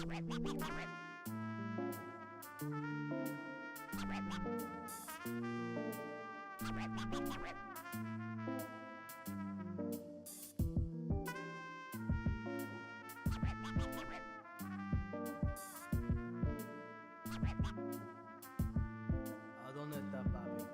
¿A dónde está papi? ¿A dónde está papi?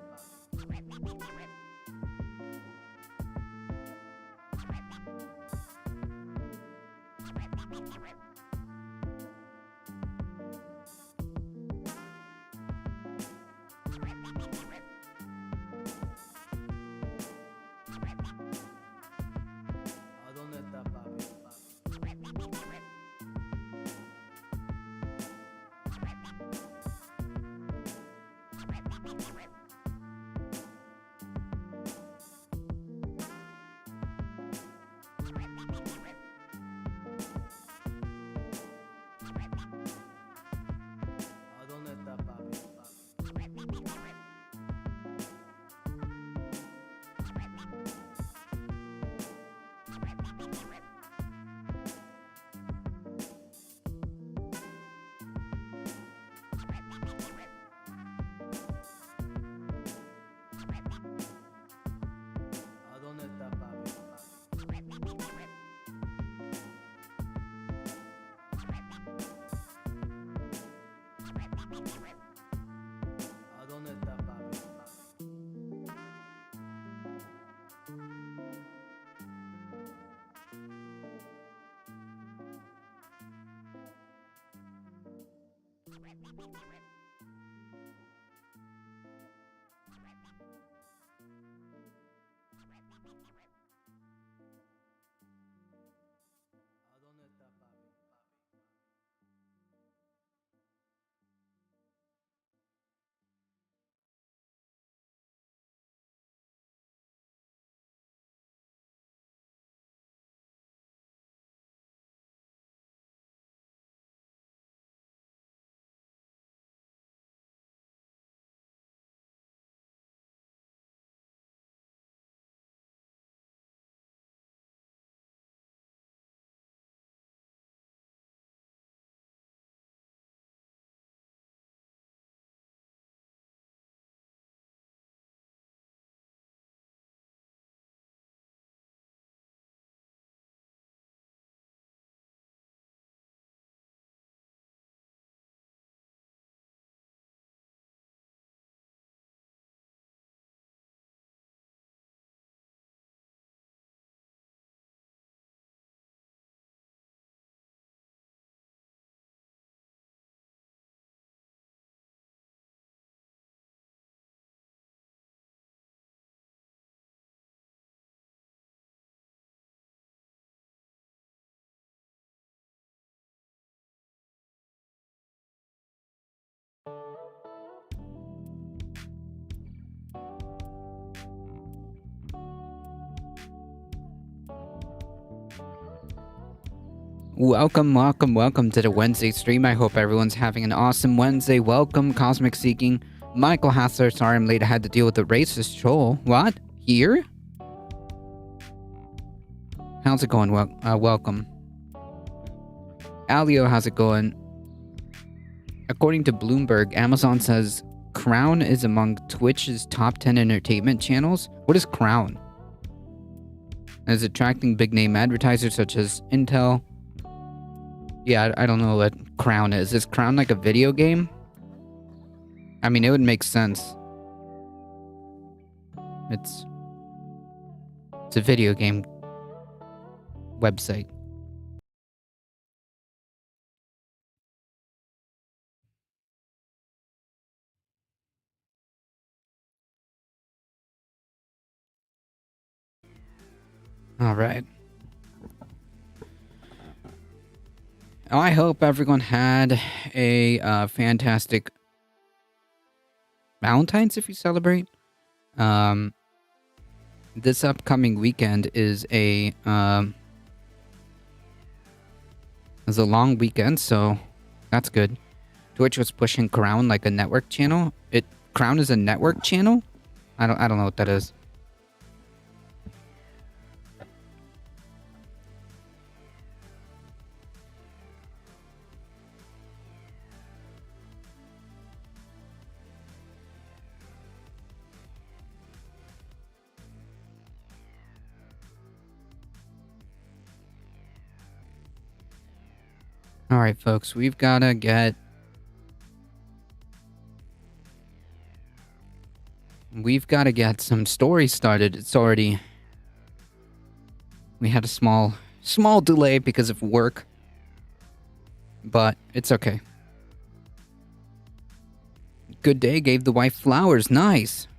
¿A dónde está papi? ¿A dónde está papi? ¿A dónde está papi? ¿A dónde está papi? Welcome to the Wednesday stream. I hope everyone's having an awesome Wednesday. Welcome, Cosmic Seeking. Michael Hassler, sorry I'm late. I had to deal with the racist troll. What? Here? How's it going? Welcome. Alio, how's it going? According to Bloomberg, Amazon says Crown is among Twitch's top 10 entertainment channels. What is Crown? And is attracting big name advertisers such as Intel. Yeah, I don't know what Crown is. Is Crown like a video game? I mean, it would make sense. It's a video game website. All right. I hope everyone had a fantastic Valentine's if you celebrate. This upcoming weekend is a long weekend, so that's good. Twitch was pushing Crown like a network channel. Crown is a network channel? I don't know what that is. All right, folks, we've gotta get some stories started. It's already we had a small delay because of work, but it's okay. Good day gave the wife flowers. Nice.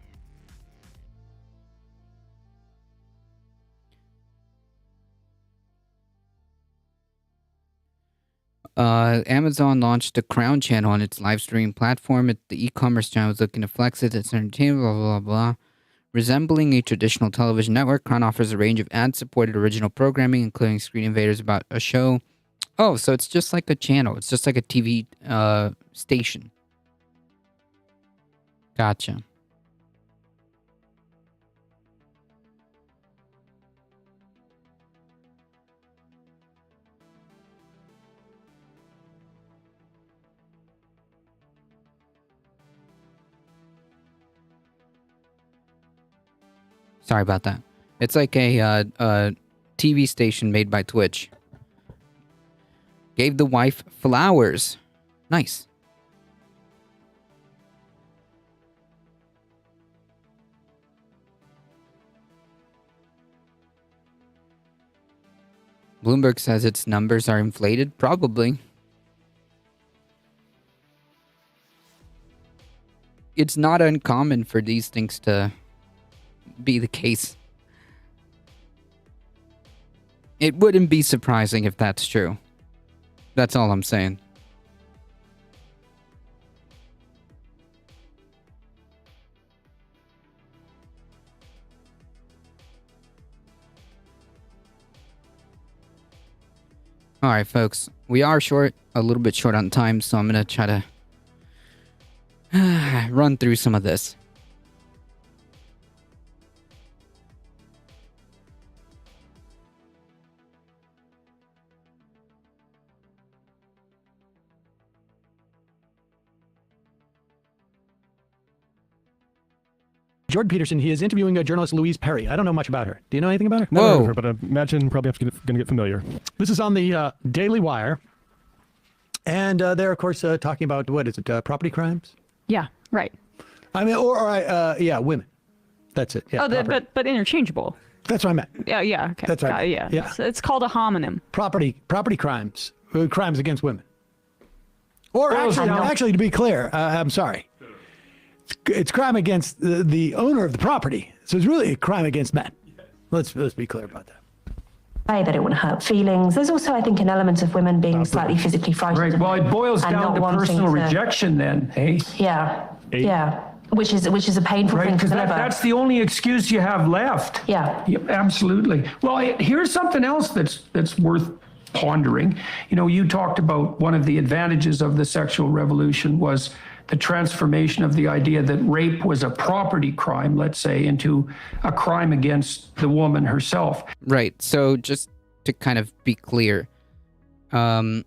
Amazon launched a Crown channel on its live streaming platform. The e-commerce channel is looking to flex its entertainment, blah, blah, blah. Resembling a traditional television network, Crown offers a range of ad-supported original programming, including screen invaders about a show. Oh, so it's just like a channel. It's just like a TV station. Gotcha. Sorry about that. It's like a TV station made by Twitch. Gave the wife flowers. Nice. Bloomberg says its numbers are inflated. Probably. It's not uncommon for these things to be the case. It wouldn't be surprising if that's true. That's all I'm saying. Alright, folks. We are a little bit short on time, so I'm going to try to run through some of this. Jordan Peterson, he is interviewing journalist Louise Perry. I don't know much about her. Do you know anything about her? Whoa. Never heard of her, but I imagine probably going to get familiar. This is on the Daily Wire. And they're, of course, talking about, what is it, property crimes? Yeah, right. I mean, yeah, women. That's it. Yeah, but interchangeable. that's what I meant. Yeah, okay. That's right. Yeah. Yeah. It's called a homonym. Property crimes, crimes against women. Or no. actually, to be clear, I'm sorry. It's crime against the owner of the property. So it's really a crime against men. Let's be clear about that. That it wouldn't hurt feelings. There's also, I think, an element of women being slightly physically frightened. Right. Well, it boils and down not to wanting personal to- rejection then, eh? Yeah. Which is a painful Right, thing to because deliver. that's the only excuse you have left. Yeah. Yep, absolutely. Well, here's something else that's worth pondering. You know, you talked about one of the advantages of the sexual revolution was the transformation of the idea that rape was a property crime, let's say, into a crime against the woman herself. Right. So just to kind of be clear, the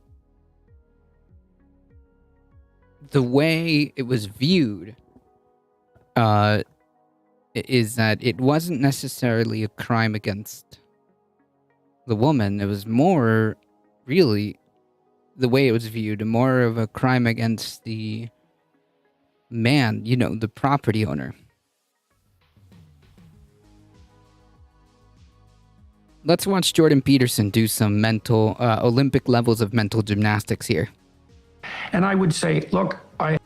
way it was viewed is that it wasn't necessarily a crime against the woman. It was more, really, the way it was viewed, more of a crime against the man, you know, the property owner. Let's watch Jordan Peterson do some mental, Olympic levels of mental gymnastics here. And I would say, look, I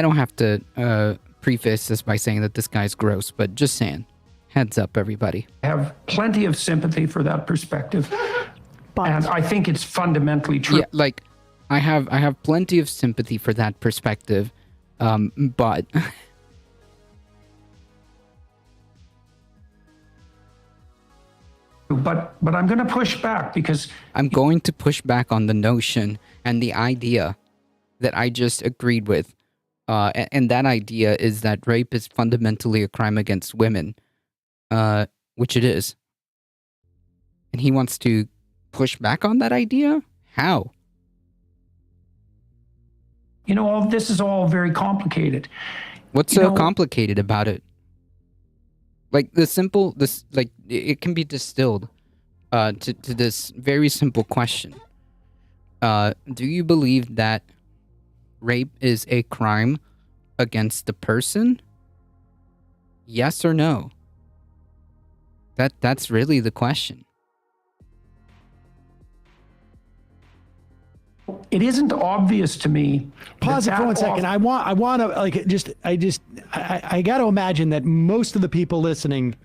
don't have to preface this by saying that this guy's gross, but just saying. Heads up, everybody. have plenty of sympathy for that perspective. And I think it's fundamentally true. Yeah, like, I have plenty of sympathy for that perspective, but... But I'm going to push back because I'm going to push back on the notion and the idea that I just agreed with. And that idea is that rape is fundamentally a crime against women, which it is. And he wants to push back on that idea? How? you know, all this is all very complicated. What's You so know- complicated about it? Like it can be distilled to this very simple question. Do you believe that rape is a crime against the person? Yes or no? That's really the question. It isn't obvious to me. Pause it for 1 second. I want to like I got to imagine that most of the people listening,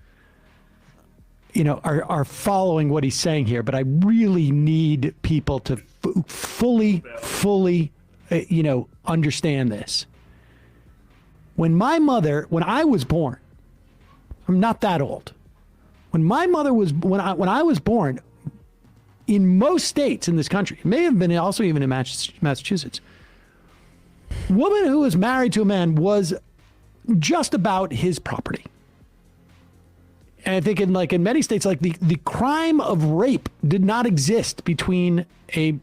are following what he's saying here. But I really need people to fully, understand this. When I was born, I'm not that old. When my mother was, when I was born, in most states in this country, it may have been also even in Massachusetts, woman who was married to a man was just about his property. And I think in many states, like the crime of rape did not exist between a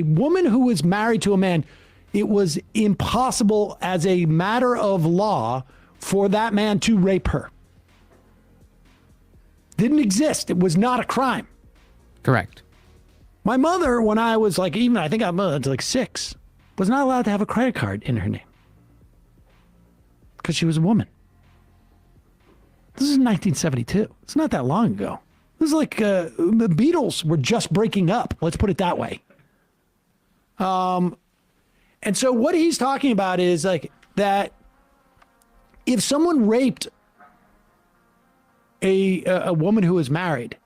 woman who was married to a man. It was impossible as a matter of law for that man to rape her. Didn't exist. It was not a crime. Correct. My mother, when I was I think I was like 6, was not allowed to have a credit card in her name because she was a woman. This is 1972. It's not that long ago. This is like the Beatles were just breaking up. Let's put it that way. And so what he's talking about is like that if someone raped a woman who was married,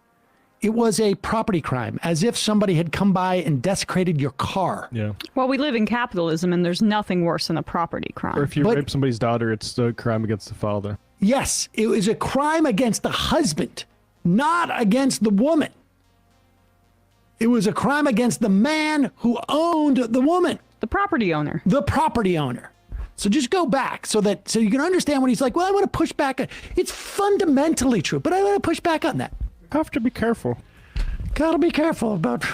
it was a property crime, as if somebody had come by and desecrated your car. Yeah. Well, we live in capitalism, and there's nothing worse than a property crime. Or if you But- rape somebody's daughter, it's a crime against the father. Yes, it was a crime against the husband, not against the woman. It was a crime against the man who owned the woman, The property owner. the property owner. So just go back so you can understand when he's like, well, I want to push back. It's fundamentally true, but I want to push back on that. Have to be careful. Gotta be careful about,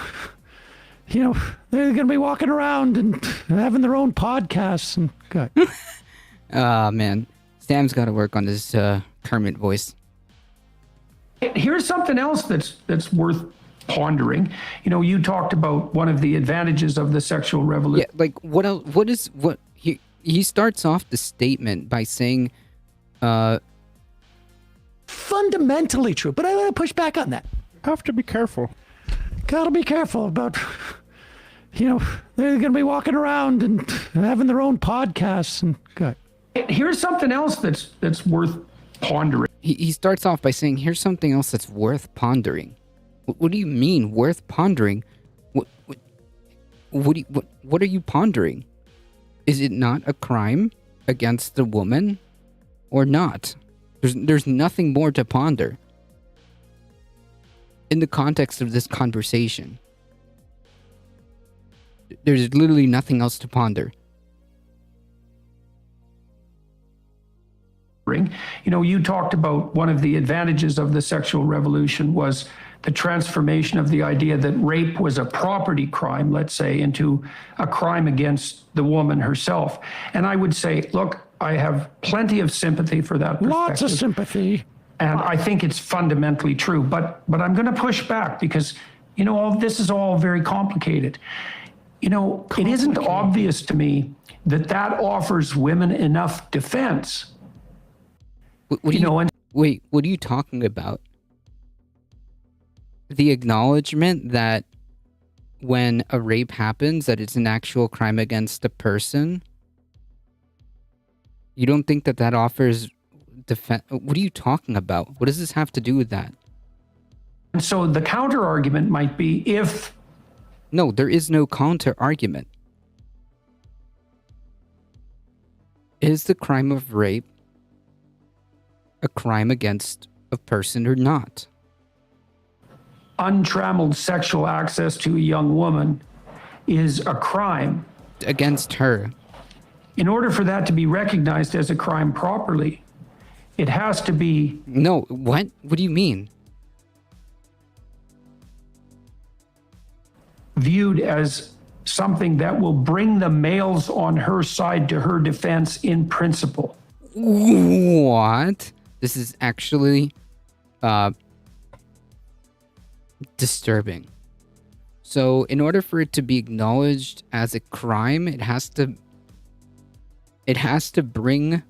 they're going to be walking around and having their own podcasts. And God. Man. Sam's got to work on his Kermit voice. Here's something else that's worth pondering. You talked about one of the advantages of the sexual revolution. Yeah, like what else? What he starts off the statement by saying, Fundamentally true, but I want to push back on that. Have to be careful. Gotta be careful about, they're going to be walking around and having their own podcasts. And God. Here's something else that's worth pondering. he starts off by saying, here's something else that's worth pondering. What do you mean worth pondering? What are you pondering? Is it not a crime against the woman or not? There's nothing more to ponder in the context of this conversation. There's literally nothing else to ponder. You talked about one of the advantages of the sexual revolution was the transformation of the idea that rape was a property crime, let's say, into a crime against the woman herself. And I would say, look, I have plenty of sympathy for that perspective. Lots of sympathy. And I think it's fundamentally true. But I'm going to push back because, this is all very complicated. It isn't obvious to me that offers women enough defense. What are you talking about? The acknowledgement that when a rape happens, that it's an actual crime against a person? You don't think that offers defense? What are you talking about? What does this have to do with that? And so the counter argument might be if... No, there is no counter argument. Is the crime of rape a crime against a person or not? untrammeled sexual access to a young woman is a crime. Against her. In order for that to be recognized as a crime properly, it has to be... No, what? What do you mean? Viewed as something that will bring the males on her side to her defense in principle. What? This is actually disturbing. So in order for it to be acknowledged as a crime, it has to bring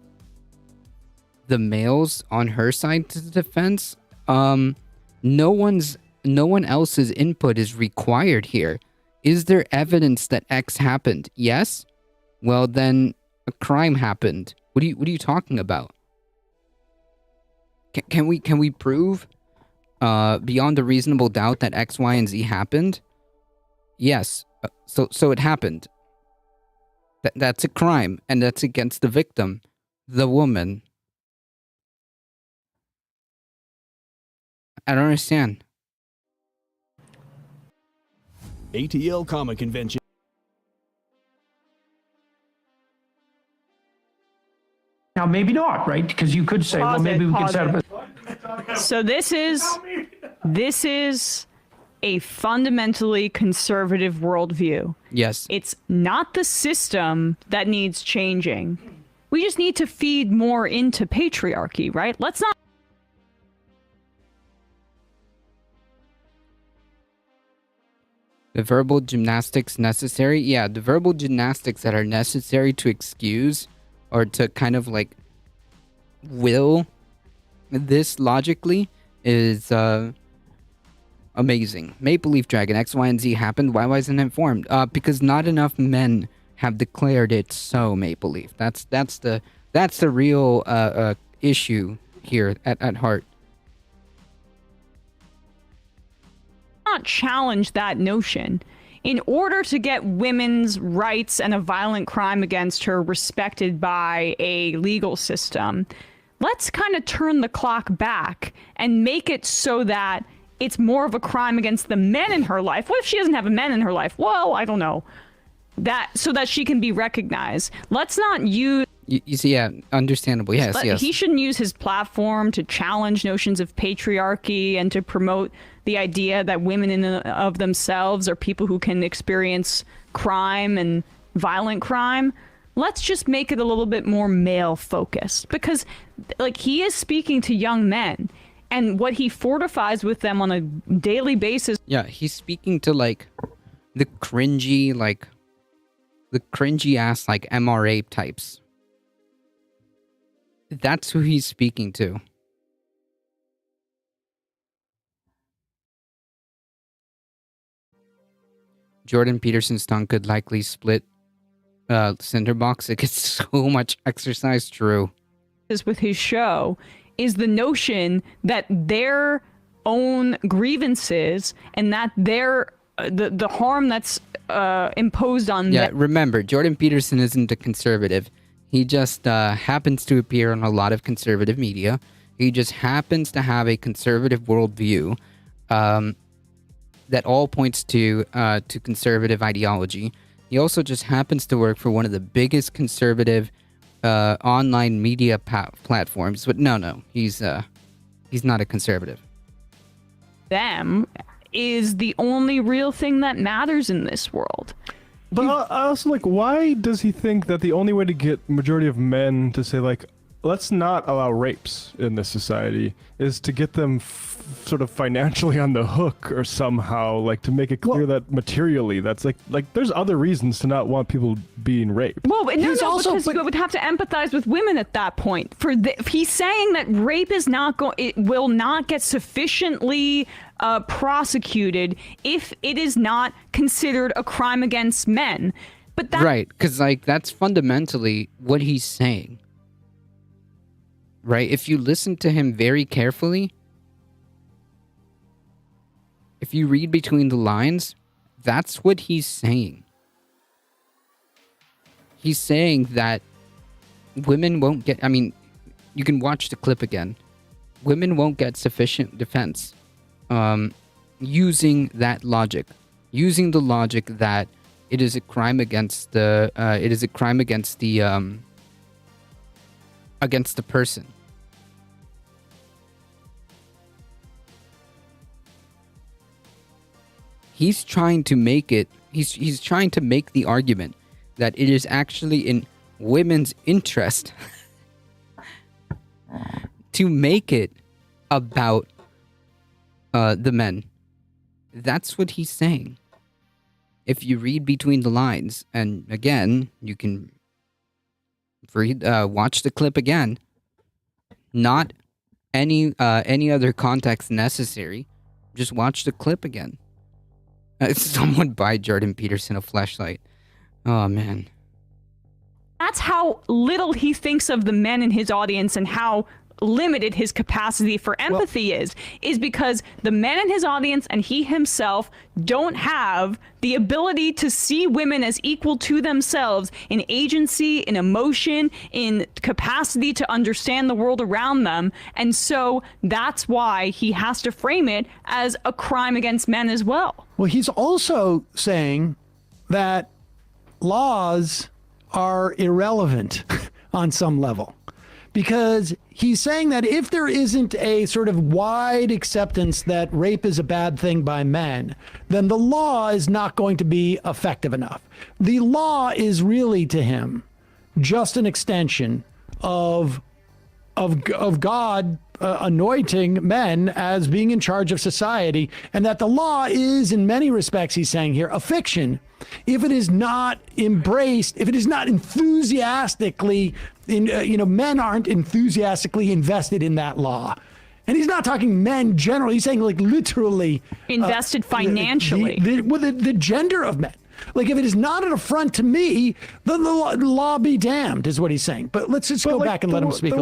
the males on her side to the defense. No one else's input is required here. Is there evidence that X happened? Yes. Well, then a crime happened. What are you talking about? Can we prove beyond a reasonable doubt that X, Y, and Z happened? Yes. So it happened. That's a crime, and that's against the victim, the woman. I don't understand. ATL Comic Convention. Now, maybe not, right? Because you could say, well, maybe we could set up a... So this is a fundamentally conservative worldview. Yes. It's not the system that needs changing. We just need to feed more into patriarchy, right? Let's not. The verbal gymnastics necessary? Yeah, the verbal gymnastics that are necessary to excuse or to kind of like will this logically is amazing. Maple Leaf Dragon, X, Y, and Z happened. Why wasn't it informed? Because not enough men have declared it so, Maple Leaf. That's the real issue here at heart. Not challenge that notion. In order to get women's rights and a violent crime against her respected by a legal system, let's kind of turn the clock back and make it so that it's more of a crime against the men in her life. What if she doesn't have a man in her life? Well, I don't know. That so that she can be recognized. Let's not use. You see, yeah, understandable. Yes, yes. He shouldn't use his platform to challenge notions of patriarchy and to promote the idea that women in and of themselves are people who can experience crime and violent crime. Let's just make it a little bit more male focused, because like he is speaking to young men, and what he fortifies with them on a daily basis. Yeah, he's speaking to like the cringy ass like MRA types. That's who he's speaking to. Jordan Peterson's tongue could likely split cinder box. It gets so much exercise. True. With his show is the notion that their own grievances and that their the harm that's imposed on them. Yeah, remember, Jordan Peterson isn't a conservative. He just happens to appear on a lot of conservative media. He just happens to have a conservative worldview that all points to conservative ideology. He also just happens to work for one of the biggest conservative online media platforms. But no, he's not a conservative. Them is the only real thing that matters in this world. But I also like, why does he think that the only way to get majority of men to say like, let's not allow rapes in this society is to get them sort of financially on the hook or somehow, like to make it clear that materially that's like there's other reasons to not want people being raped. Well, because you would have to empathize with women at that point. He's saying that rape is not it will not get sufficiently prosecuted if it is not considered a crime against men. But that right, because like that's fundamentally what he's saying. Right? If you listen to him very carefully, if you read between the lines, that's what he's saying. He's saying that women won't get, I mean, you can watch the clip again. Women won't get sufficient defense using that logic. Using the logic that it is a crime against the, against the person. He's trying to make it, he's trying to make the argument that it is actually in women's interest to make it about the men. That's what he's saying. if you read between the lines, and again, you can watch the clip again. Not any other context necessary. Just watch the clip again. Someone buy Jordan Peterson a flashlight. Oh man. That's how little he thinks of the men in his audience and how limited his capacity for empathy is because the men in his audience and he himself don't have the ability to see women as equal to themselves in agency, in emotion, in capacity to understand the world around them. And so that's why he has to frame it as a crime against men as well. Well, he's also saying that laws are irrelevant on some level, because he's saying that if there isn't a sort of wide acceptance that rape is a bad thing by men, then the law is not going to be effective enough. The law is really, to him, just an extension of God anointing men as being in charge of society, and that the law is, in many respects, he's saying here, a fiction if it is not embraced, if it is not enthusiastically, men aren't enthusiastically invested in that law. And he's not talking men generally. He's saying like literally invested financially. The gender of men. Like if it is not an affront to me, then the law be damned, is what he's saying. But let's just go back and let him speak. The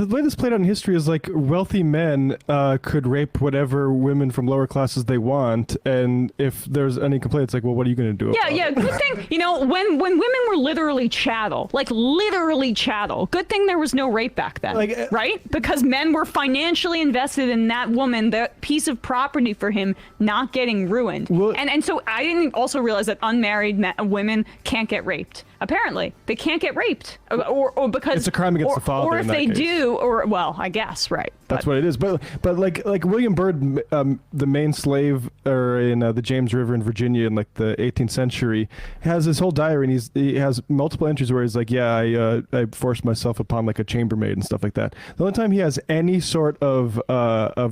way this played out in history is like wealthy men could rape whatever women from lower classes they want, and if there's any complaint, it's like, well, what are you going to do? Yeah. Good thing, when women were literally chattel, good thing there was no rape back then, right? Because men were financially invested in that woman, the piece of property for him not getting ruined. Well, and so I didn't also realize that unmarried women can't get raped. Apparently, they can't get raped, or because it's a crime against the father. Or if they do, I guess right. That's what it is. But like William Byrd, the main slave, in the James River in Virginia in like the 18th century, has his whole diary, and he has multiple entries where he's like, I forced myself upon like a chambermaid and stuff like that. The only time he has any sort of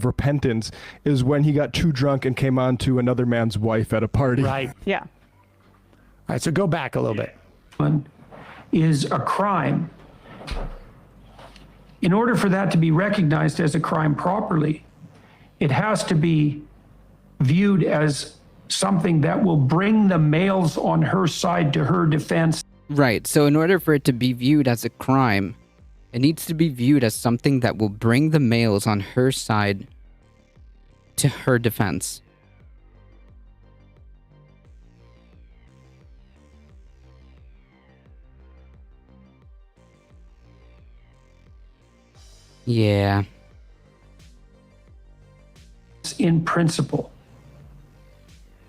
repentance is when he got too drunk and came on to another man's wife at a party. Right. Yeah. All right. So go back a little bit. Is a crime. In order for that to be recognized as a crime properly, it has to be viewed as something that will bring the males on her side to her defense. Right. So in order for it to be viewed as a crime, it needs to be viewed as something that will bring the males on her side to her defense. Yeah. In principle.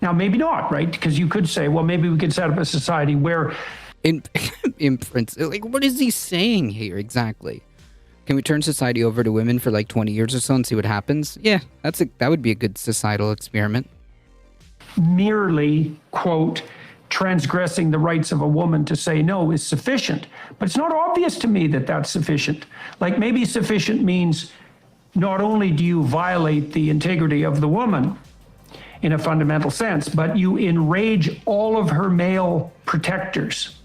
Now, maybe not, right? Because you could say, well, maybe we could set up a society where... In principle, like, what is he saying here exactly? Can we turn society over to women for like 20 years or so and see what happens? Yeah, that would be a good societal experiment. Merely, quote, transgressing the rights of a woman to say no is sufficient. But it's not obvious to me that that's sufficient. Like maybe sufficient means not only do you violate the integrity of the woman in a fundamental sense, but you enrage all of her male protectors.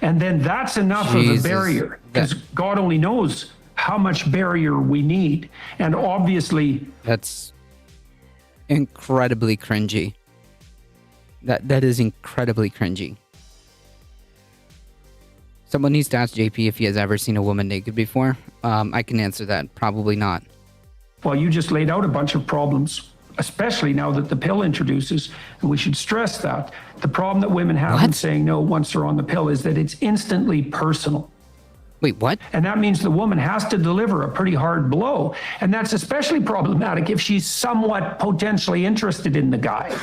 And then that's enough of a barrier, because God only knows how much barrier we need. And obviously... That's incredibly cringy. That is incredibly cringy. Someone needs to ask JP if he has ever seen a woman naked before. I can answer that. Probably not. Well, you just laid out a bunch of problems, especially now that the pill introduces, and we should stress that. The problem that women have in saying no once they're on the pill is that it's instantly personal. Wait, what? And that means the woman has to deliver a pretty hard blow. And that's especially problematic if she's somewhat potentially interested in the guy,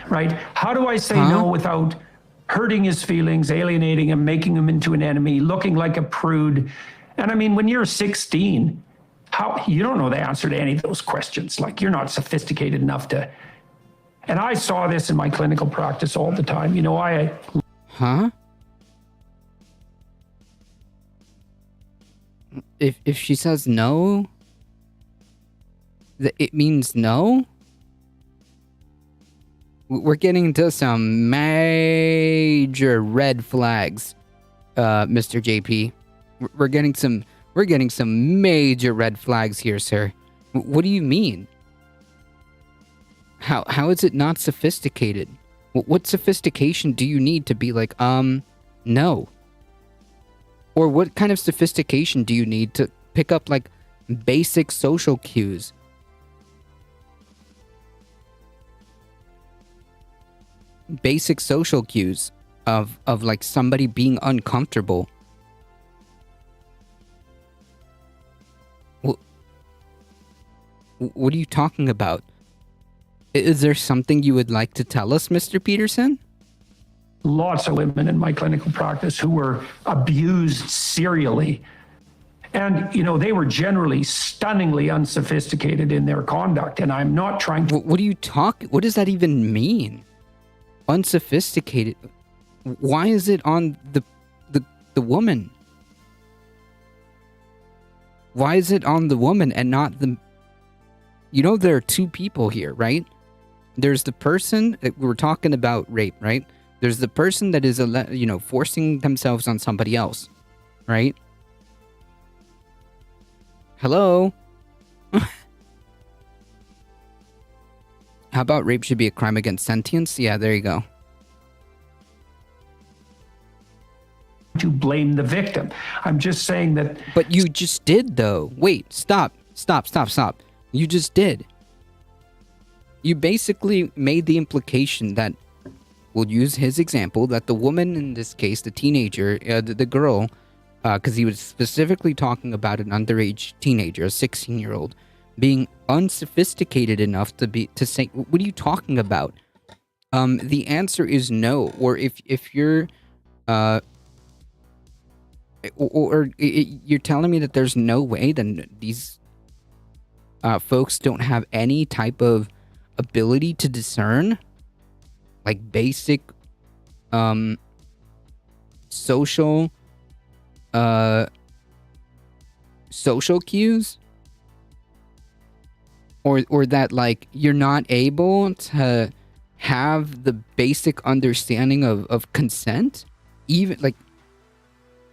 right? How do I say no without hurting his feelings, alienating him, making him into an enemy, looking like a prude? And I mean, when you're 16, you don't know the answer to any of those questions. Like, you're not sophisticated enough to... And I saw this in my clinical practice all the time. Huh? If she says no, it means no? We're getting into some major red flags, Mr. JP. We're getting some major red flags here, sir. What do you mean? How is it not sophisticated? What sophistication do you need to be like, no? Or what kind of sophistication do you need to pick up, like, basic social cues? Basic social cues of like somebody being uncomfortable. What are you talking about? Is there something you would like to tell us, Mr. Peterson? Lots of women in my clinical practice who were abused serially. And, you know, they were generally stunningly unsophisticated in their conduct. And I'm not trying to. What do you talk? What does that even mean? Unsophisticated. Why is it on the woman? Why is it on the woman and not the... You know, there are two people here, right? There's the person that we're talking about rape, right? There's the person that is, forcing themselves on somebody else, right? Hello? How about rape should be a crime against sentience? Yeah, there you go. To blame the victim. I'm just saying that. But you just did, though. Wait, stop. You just did. You basically made the implication that, we'll use his example, that the woman in this case, the teenager, the girl, because he was specifically talking about an underage teenager, a 16-year-old, being unsophisticated enough to say, what are you talking about? The answer is no. Or if you're, you're telling me that there's no way, then these folks don't have any type of ability to discern, like, basic social cues, or that, like, you're not able to have the basic understanding of consent, even, like,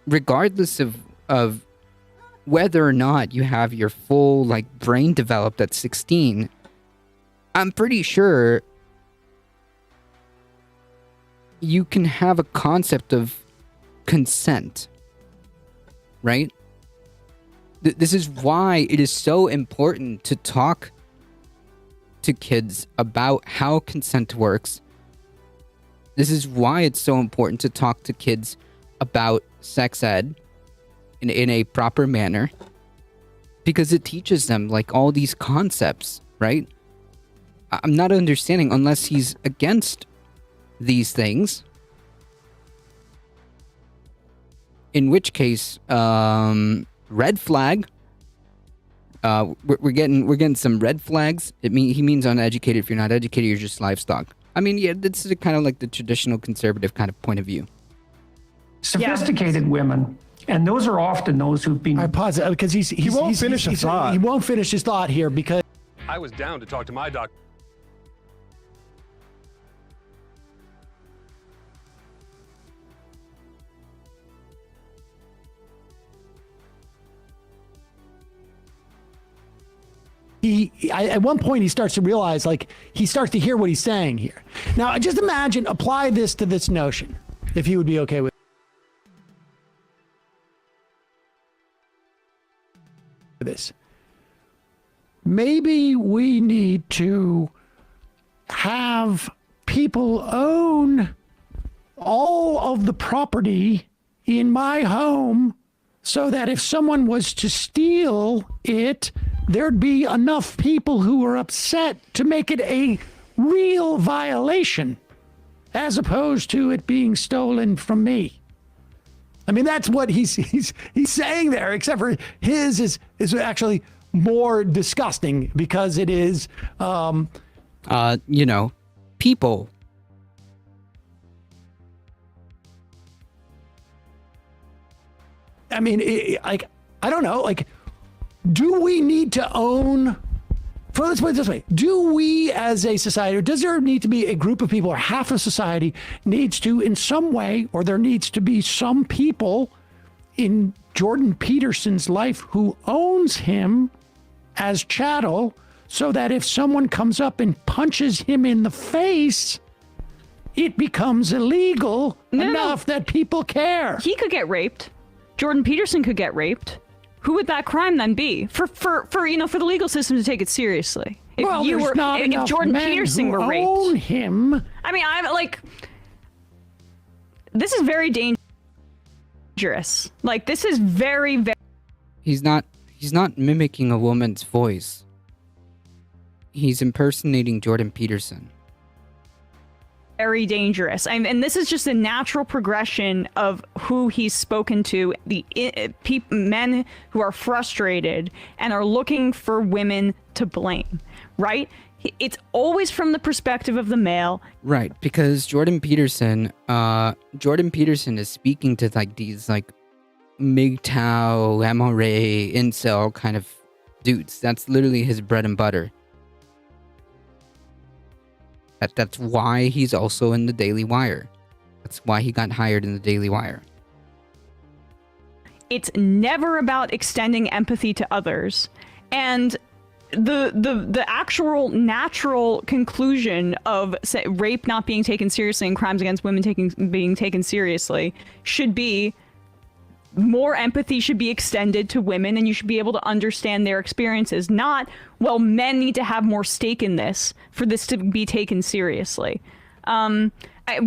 regardless of whether or not you have your full, like, brain developed at 16. I'm pretty sure you can have a concept of consent, right? This is why it is so important to talk to kids about how consent works. This is why it's so important to talk to kids about sex ed in a proper manner, because it teaches them, like, all these concepts, right? I'm not understanding, unless he's against these things, in which case, red flag. We're getting some red flags. He means uneducated. If you're not educated, you're just livestock. I mean, yeah, this is kind of like the traditional conservative kind of point of view. Sophisticated women, and those are often those who've been. I pause it because he won't finish his thought. He won't finish his thought here because I was down to talk to my doctor. At one point he starts to realize, like, he starts to hear what he's saying here. Now, just imagine, apply this to this notion, if he would be okay with this. Maybe we need to have people own all of the property in my home so that if someone was to steal it, there'd be enough people who are upset to make it a real violation, as opposed to it being stolen from me. I mean, that's what he's saying there, except for his is actually more disgusting because it is, people. I mean, I don't know, like, do we need to own let's put it this way. Do we as a society, or does there need to be a group of people, or half of society needs to, in some way, or there needs to be some people in Jordan Peterson's life who owns him as chattel, so that if someone comes up and punches him in the face, it becomes illegal enough that people care. He could get raped. Jordan Peterson could get raped. Who would that crime then be? For the legal system to take it seriously. If Well, you there's were, not if enough Jordan men Peterson who were raped. own him. I mean, I'm like, this is very dangerous. Like, this is very, very. He's not mimicking a woman's voice. He's impersonating Jordan Peterson. Very dangerous. And this is just a natural progression of who he's spoken to, men who are frustrated and are looking for women to blame, right? It's always from the perspective of the male. Right, because Jordan Peterson is speaking to like these like MGTOW, MRA, incel kind of dudes. That's literally his bread and butter. That's why he's also in the Daily Wire. That's why he got hired in the Daily Wire. It's never about extending empathy to others. And the actual natural conclusion of rape not being taken seriously and crimes against women being taken seriously should be more empathy should be extended to women, and you should be able to understand their experiences. Not, well, men need to have more stake in this for this to be taken seriously. And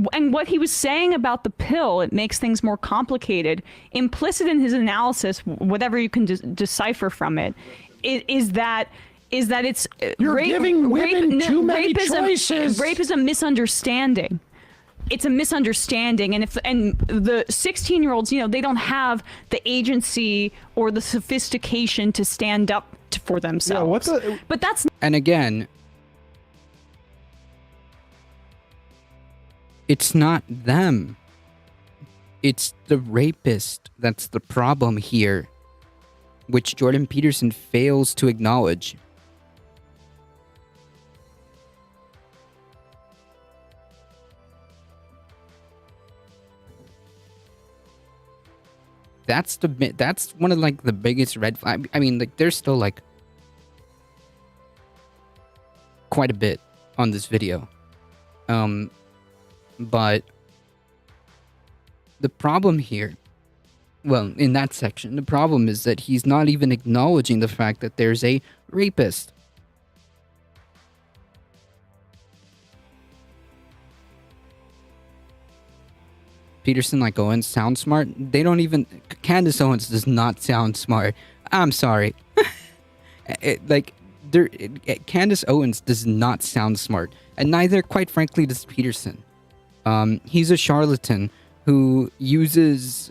what he was saying about the pill, it makes things more complicated. Implicit in his analysis, whatever you can decipher from it, is that it's You're giving women too many choices. Rape is a misunderstanding. It's a misunderstanding, and the 16-year-olds, they don't have the agency or the sophistication to stand up for themselves. But that's And again, it's not them. It's the rapist that's the problem here, which Jordan Peterson fails to acknowledge. That's one of like the biggest red flag. I mean, like there's still like quite a bit on this video. But the problem here, well, in that section, the problem is that he's not even acknowledging the fact that there's a rapist. Peterson, like Owens, sound smart. They don't even. Candace Owens does not sound smart. I'm sorry. Candace Owens does not sound smart, and neither, quite frankly, does Peterson. He's a charlatan who uses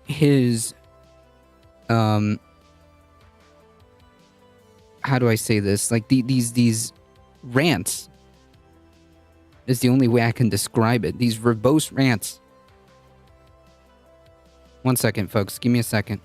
his how do I say this? Like these rants is the only way I can describe it. These verbose rants. One second, folks. Give me a second.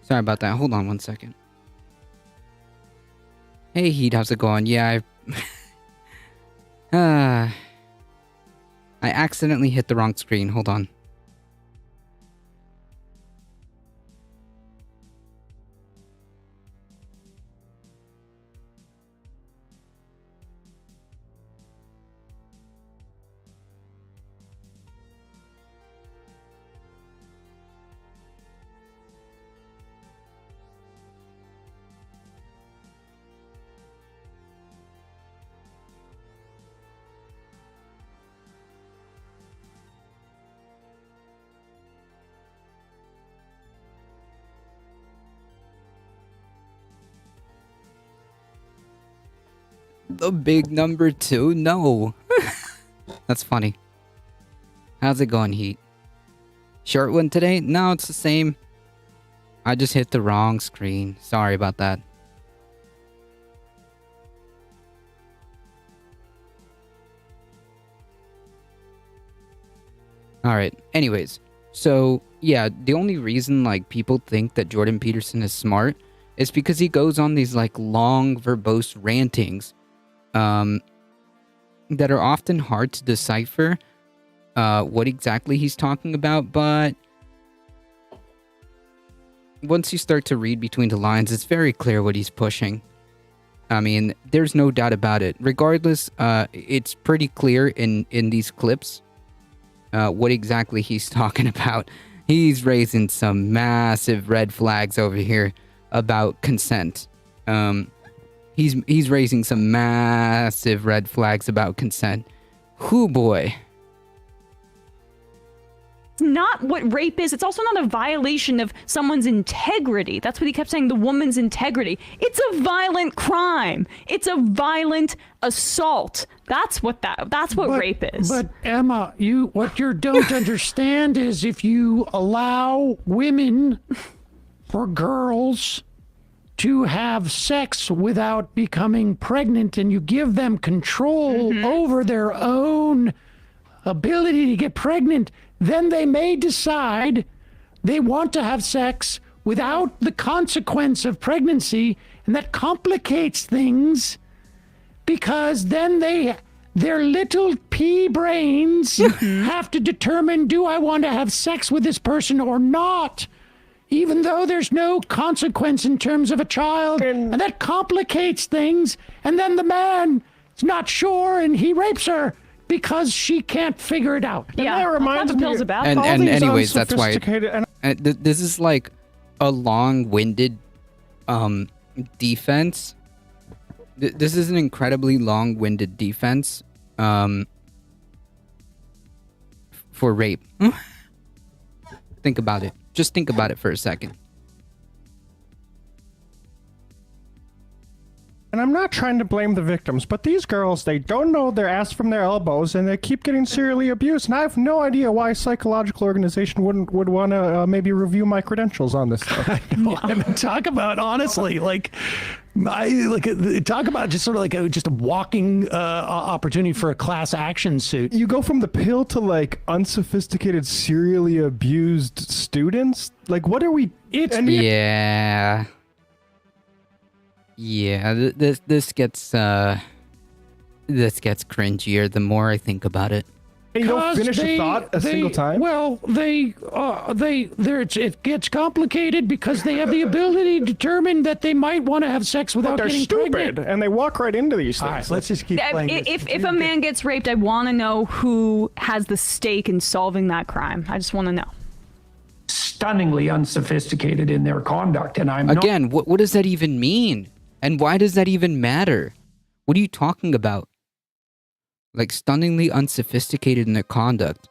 Sorry about that. Hold on one second. Hey, Heat, how's it going? Yeah, I accidentally hit the wrong screen. Hold on. The big number 2? No. That's funny. How's it going, Heat? Short one today? No, it's the same. I just hit the wrong screen. Sorry about that. Alright, anyways. So, yeah, the only reason, like, people think that Jordan Peterson is smart is because he goes on these, like, long, verbose rantings that are often hard to decipher what exactly he's talking about, but once you start to read between the lines, it's very clear what he's pushing. I mean, there's no doubt about it. Regardless, it's pretty clear in these clips what exactly he's talking about. He's raising some massive red flags over here about consent. He's raising some massive red flags about consent. Hoo boy. It's not what rape is. It's also not a violation of someone's integrity. That's what he kept saying, the woman's integrity. It's a violent crime. It's a violent assault. That's what rape is. But Emma, what you don't understand is if you allow women or girls to have sex without becoming pregnant and you give them control over their own ability to get pregnant, then they may decide they want to have sex without the consequence of pregnancy, and that complicates things because then their little pea brains have to determine, do I want to have sex with this person or not? Even though there's no consequence in terms of a child, and that complicates things, and then the man is not sure and he rapes her because she can't figure it out. Yeah, And that reminds that's what the me- pill's about. And All these anyways, that's why unsophisticated- and this is like a long-winded defense. This is an incredibly long-winded defense for rape. Think about it. Just think about it for a second. And I'm not trying to blame the victims, but these girls, they don't know their ass from their elbows, and they keep getting serially abused. And I have no idea why a psychological organization would want to maybe review my credentials on this stuff. I mean, talk about honestly, talk about just sort of like just a walking opportunity for a class action suit. You go from the pill to like unsophisticated, serially abused students. Like, what are we? Yeah. Yeah, this gets cringier the more I think about it. And you don't finish a thought a single time? Well, it gets complicated because they have the ability to determine that they might want to have sex without But they're getting stupid, pregnant. and they walk right into these things. All right, let's just keep playing this. If a man gets raped, I want to know who has the stake in solving that crime. I just want to know. Stunningly unsophisticated in their conduct, and I'm Again, what does that even mean? And why does that even matter? What are you talking about? Like, stunningly unsophisticated in their conduct.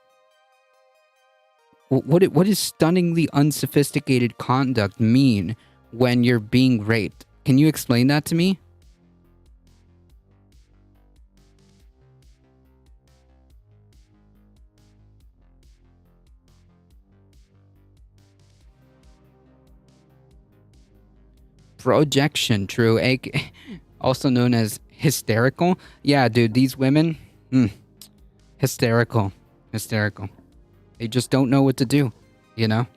What does stunningly unsophisticated conduct mean when you're being raped? Can you explain that to me? Projection, true. Also known as hysterical. Yeah, dude, these women, hysterical. They just don't know what to do, you know?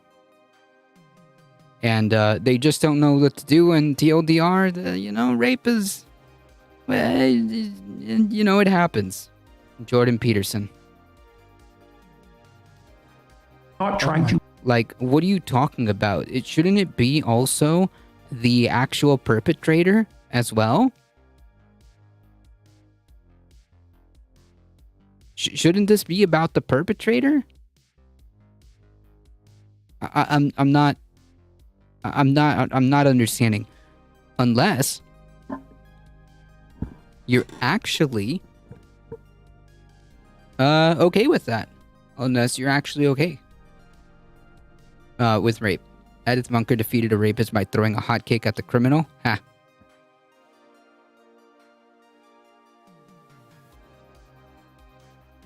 and they just don't know what to do. And TLDR, rape is, well, it happens. Jordan Peterson. Not trying to. Like, what are you talking about? Shouldn't it be also the actual perpetrator as well? Shouldn't this be about the perpetrator? I'm not understanding. Unless you're actually okay with that. Unless you're actually okay with rape. Edith Bunker defeated a rapist by throwing a hotcake at the criminal. Ha.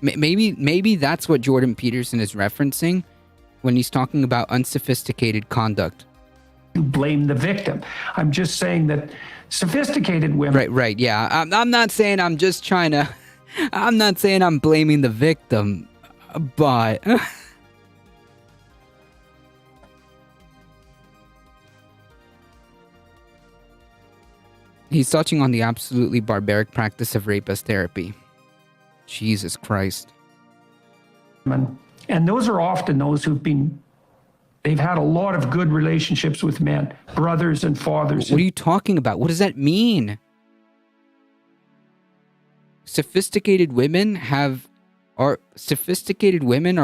Maybe that's what Jordan Peterson is referencing when he's talking about unsophisticated conduct. You blame the victim. I'm just saying that sophisticated women. Right. Yeah. I'm not saying I'm just trying to. I'm not saying I'm blaming the victim, but. He's touching on the absolutely barbaric practice of rape as therapy. Jesus Christ. And those are often those they've had a lot of good relationships with men, brothers and fathers. What are you talking about? What does that mean? Sophisticated women are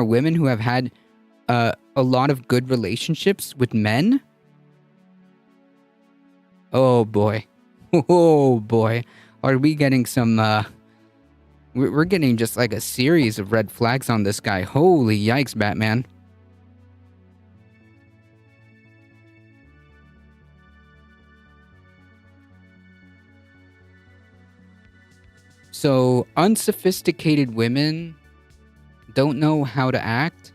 women who have had a lot of good relationships with men? Oh boy. Oh boy. Are we getting some we're getting just like a series of red flags on this guy. Holy yikes, Batman. So, unsophisticated women don't know how to act,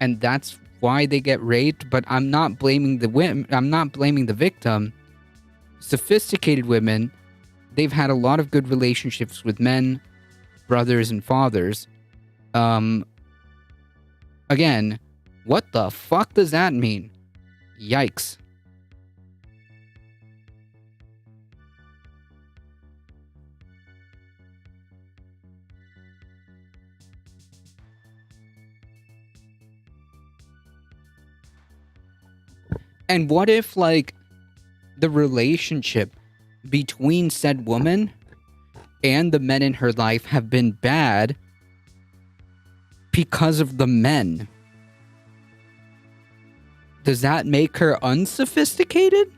and that's why they get raped, but I'm not blaming the women. I'm not blaming the victim. Sophisticated women, they've had a lot of good relationships with men, brothers and fathers. Again, what the fuck does that mean? Yikes. And what if, like, the relationship between said woman and the men in her life have been bad because of the men? Does that make her unsophisticated?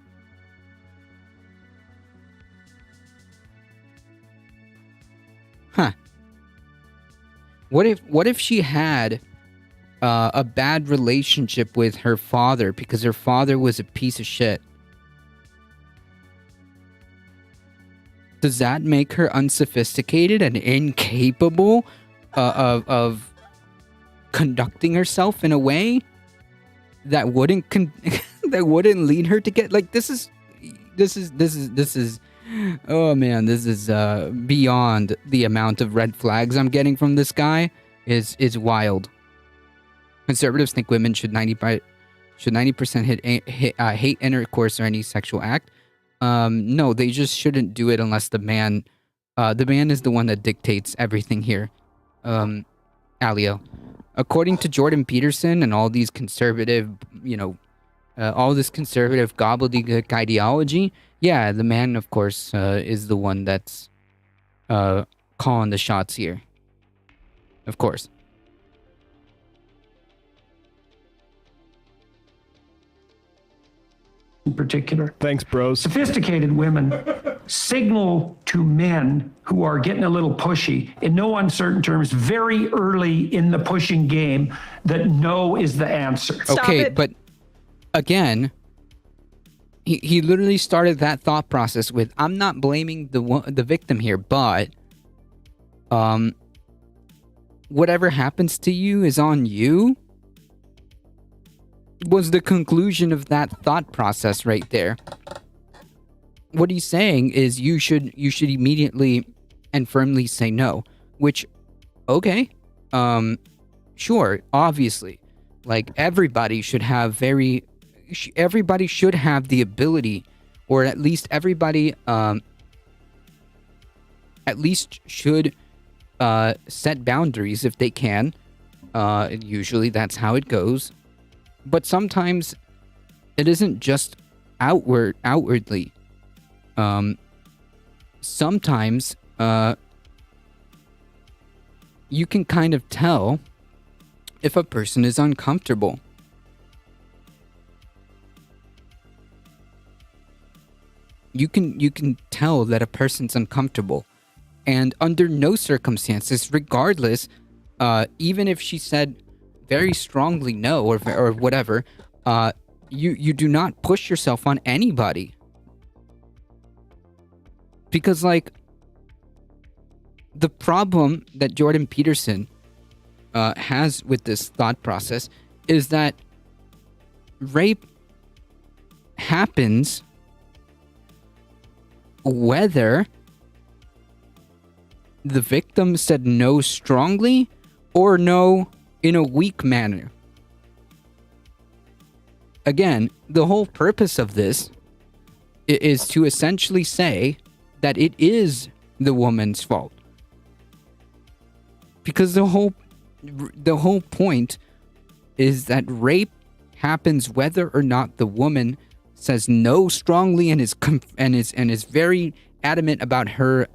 Huh. What if she had a bad relationship with her father because her father was a piece of shit? Does that make her unsophisticated and incapable of conducting herself in a way that wouldn't that wouldn't lead her to get, like, this is oh man, this is beyond the amount of red flags I'm getting from this guy is wild. Conservatives think women should 90% hate intercourse or any sexual act. No, they just shouldn't do it unless the man is the one that dictates everything here. Alio. According to Jordan Peterson and all these conservative, all this conservative gobbledygook ideology, yeah, the man, of course, is the one that's calling the shots here. Of course. In particular. Thanks, bros. Sophisticated women signal to men who are getting a little pushy, in no uncertain terms, very early in the pushing game, that no is the answer. Okay, but again, he literally started that thought process with, I'm not blaming the victim here, but whatever happens to you is on you. Was the conclusion of that thought process right there. What he's saying is you should immediately and firmly say no, which, okay, sure, obviously, like, everybody should have very everybody should have the ability, or at least everybody at least should set boundaries if they can. Usually that's how it goes. But sometimes it isn't just outwardly. Sometimes you can kind of tell if a person is uncomfortable. You can tell that a person's uncomfortable. And under no circumstances, regardless, even if she said very strongly no or whatever, you do not push yourself on anybody. Because, like, the problem that Jordan Peterson has with this thought process is that rape happens whether the victim said no strongly or no in a weak manner. Again, the whole purpose of this is to essentially say that it is the woman's fault. Because the whole point is that rape happens whether or not the woman says no strongly and is very adamant about her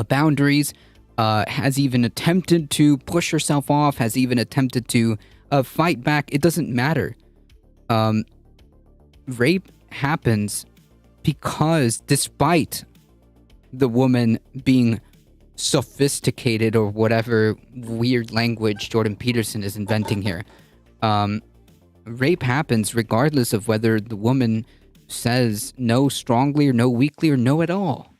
boundaries, has even attempted to push herself off, has even attempted to fight back. It doesn't matter. Rape happens because, despite the woman being sophisticated or whatever weird language Jordan Peterson is inventing here, rape happens regardless of whether the woman says no strongly or no weakly or no at all.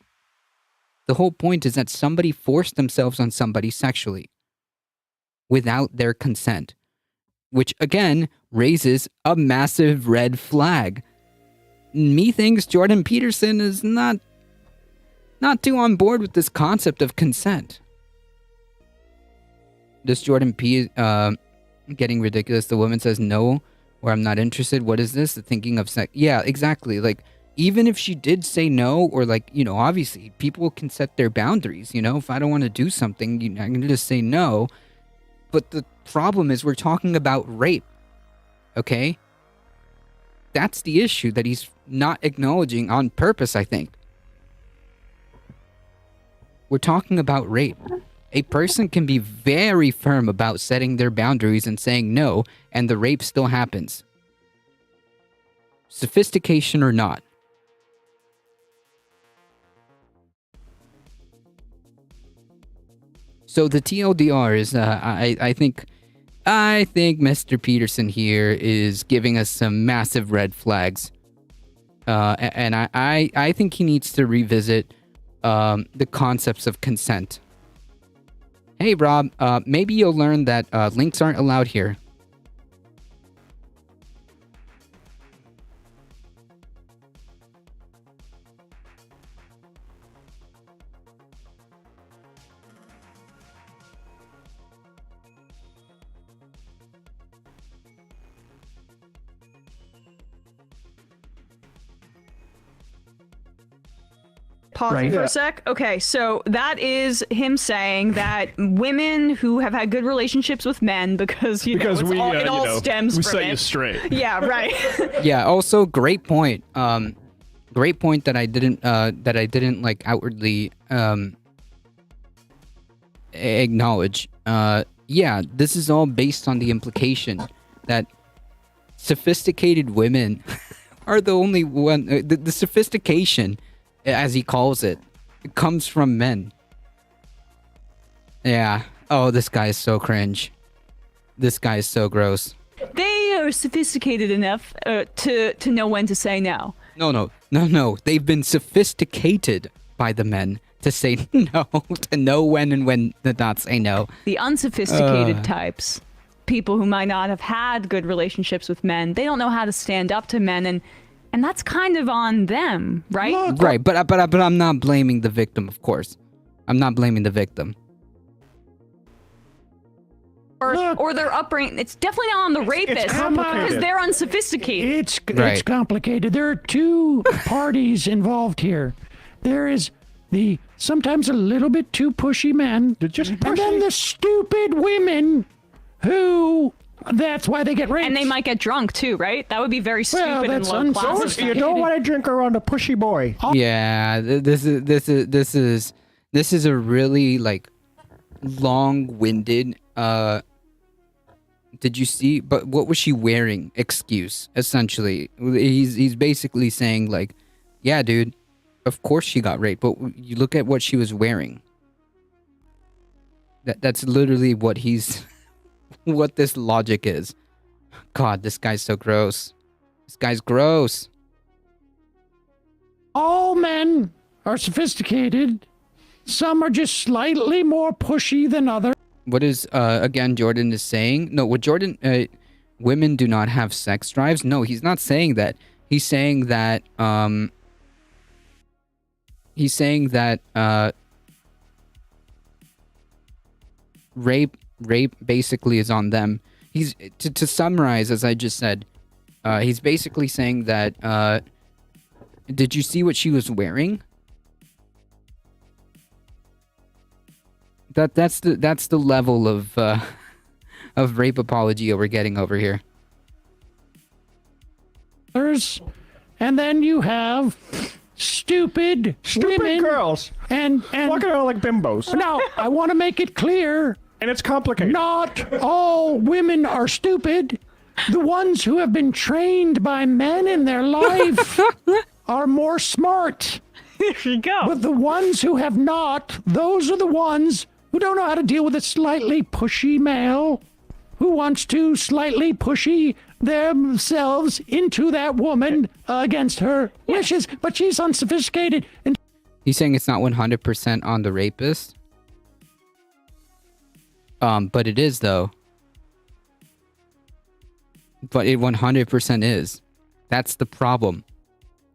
The whole point is that somebody forced themselves on somebody sexually without their consent, which again raises a massive red flag. Methinks Jordan Peterson is not too on board with this concept of consent. Does Jordan P getting ridiculous? The woman says no, or I'm not interested. What is this? The thinking of sex? Yeah, exactly. Like, even if she did say no, or like, you know, obviously people can set their boundaries. You know, if I don't want to do something, I can just say no. But the problem is we're talking about rape. Okay? That's the issue that he's not acknowledging on purpose, I think. We're talking about rape. A person can be very firm about setting their boundaries and saying no, and the rape still happens. Sophistication or not. So the TLDR is, I think Mr. Peterson here is giving us some massive red flags. And I think he needs to revisit the concepts of consent. Hey, Rob, maybe you'll learn that links aren't allowed here. Pause Right. for Yeah. a sec. Okay, so that is him saying that women who have had good relationships with men, because you know, it's we, all, it all stems we from set it. you straight. Yeah, right. Yeah. Also, great point. Great point that I didn't like outwardly acknowledge. Yeah, this is all based on the implication that sophisticated women are the only one. The sophistication, as he calls it, comes from men. Yeah. Oh, this guy is so cringe. This guy is so gross. They are sophisticated enough to know when to say no. No. They've been sophisticated by the men to say no, to know when and when to not say no. The unsophisticated types, people who might not have had good relationships with men, they don't know how to stand up to men, and that's kind of on them, right? Right, but I'm not blaming the victim, of course. I'm not blaming the victim. or their upbringing. It's definitely not on the rapist complicated. because they're unsophisticated. It's Right. complicated. There are two parties involved here. There is the sometimes a little bit too pushy men, They're just and then pushy. the stupid women who. That's why they get raped. And they might get drunk too, right? That would be very stupid and that's low class. unsophisticated. You don't want to drink around a pushy boy. Yeah, this is a really like long-winded did you see, but what was she wearing excuse essentially. He's basically saying like, yeah, dude, of course she got raped, but you look at what she was wearing. That's literally what he's what this logic is. God, this guy's so gross. This guy's gross. All men are sophisticated. Some are just slightly more pushy than others. What is again Jordan is saying? No, what Jordan women do not have sex drives. No, he's not saying that. He's saying that rape basically is on them. He's to summarize, as I just said, he's basically saying that did you see what she was wearing? That's the level of rape apology we're getting over here. And then you have stupid women girls and walking around like bimbos. now I want to make it clear, And it's complicated. not all women are stupid. The ones who have been trained by men in their life are more smart. There you go. But the ones who have not, those are the ones who don't know how to deal with a slightly pushy male who wants to slightly pushy themselves into that woman against her wishes. But she's unsophisticated. And He's saying it's not 100% on the rapist. But it is though. But it 100% is. That's the problem.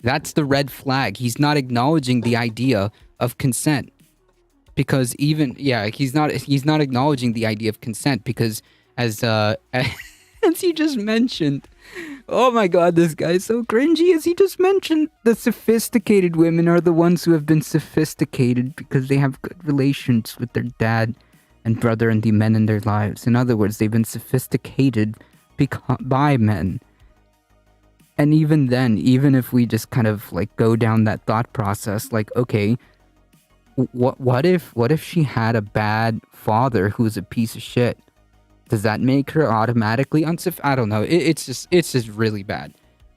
That's the red flag. He's not acknowledging the idea of consent. Because even he's not acknowledging the idea of consent because as he just mentioned, oh my god, this guy's so cringy. As he just mentioned, the sophisticated women are the ones who have been sophisticated because they have good relations with their dad and brother and the men in their lives. In other words, they've been sophisticated by men. And even then, even if we just kind of like go down that thought process, like, okay, what if she had a bad father who's a piece of shit? Does that make her automatically I don't know. It's just really bad.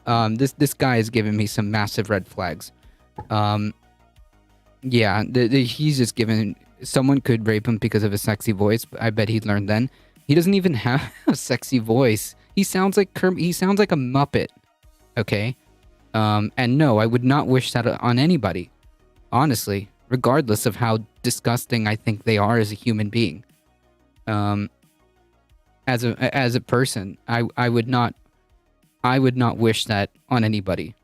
This guy is giving me some massive red flags. Yeah, he's just giving. Someone could rape him because of a sexy voice. But I bet he'd learn then. He doesn't even have a sexy voice. He sounds like He sounds like a Muppet. Okay. And no, I would not wish that on anybody. Honestly, regardless of how disgusting I think they are as a human being. As a person, I would not wish that on anybody.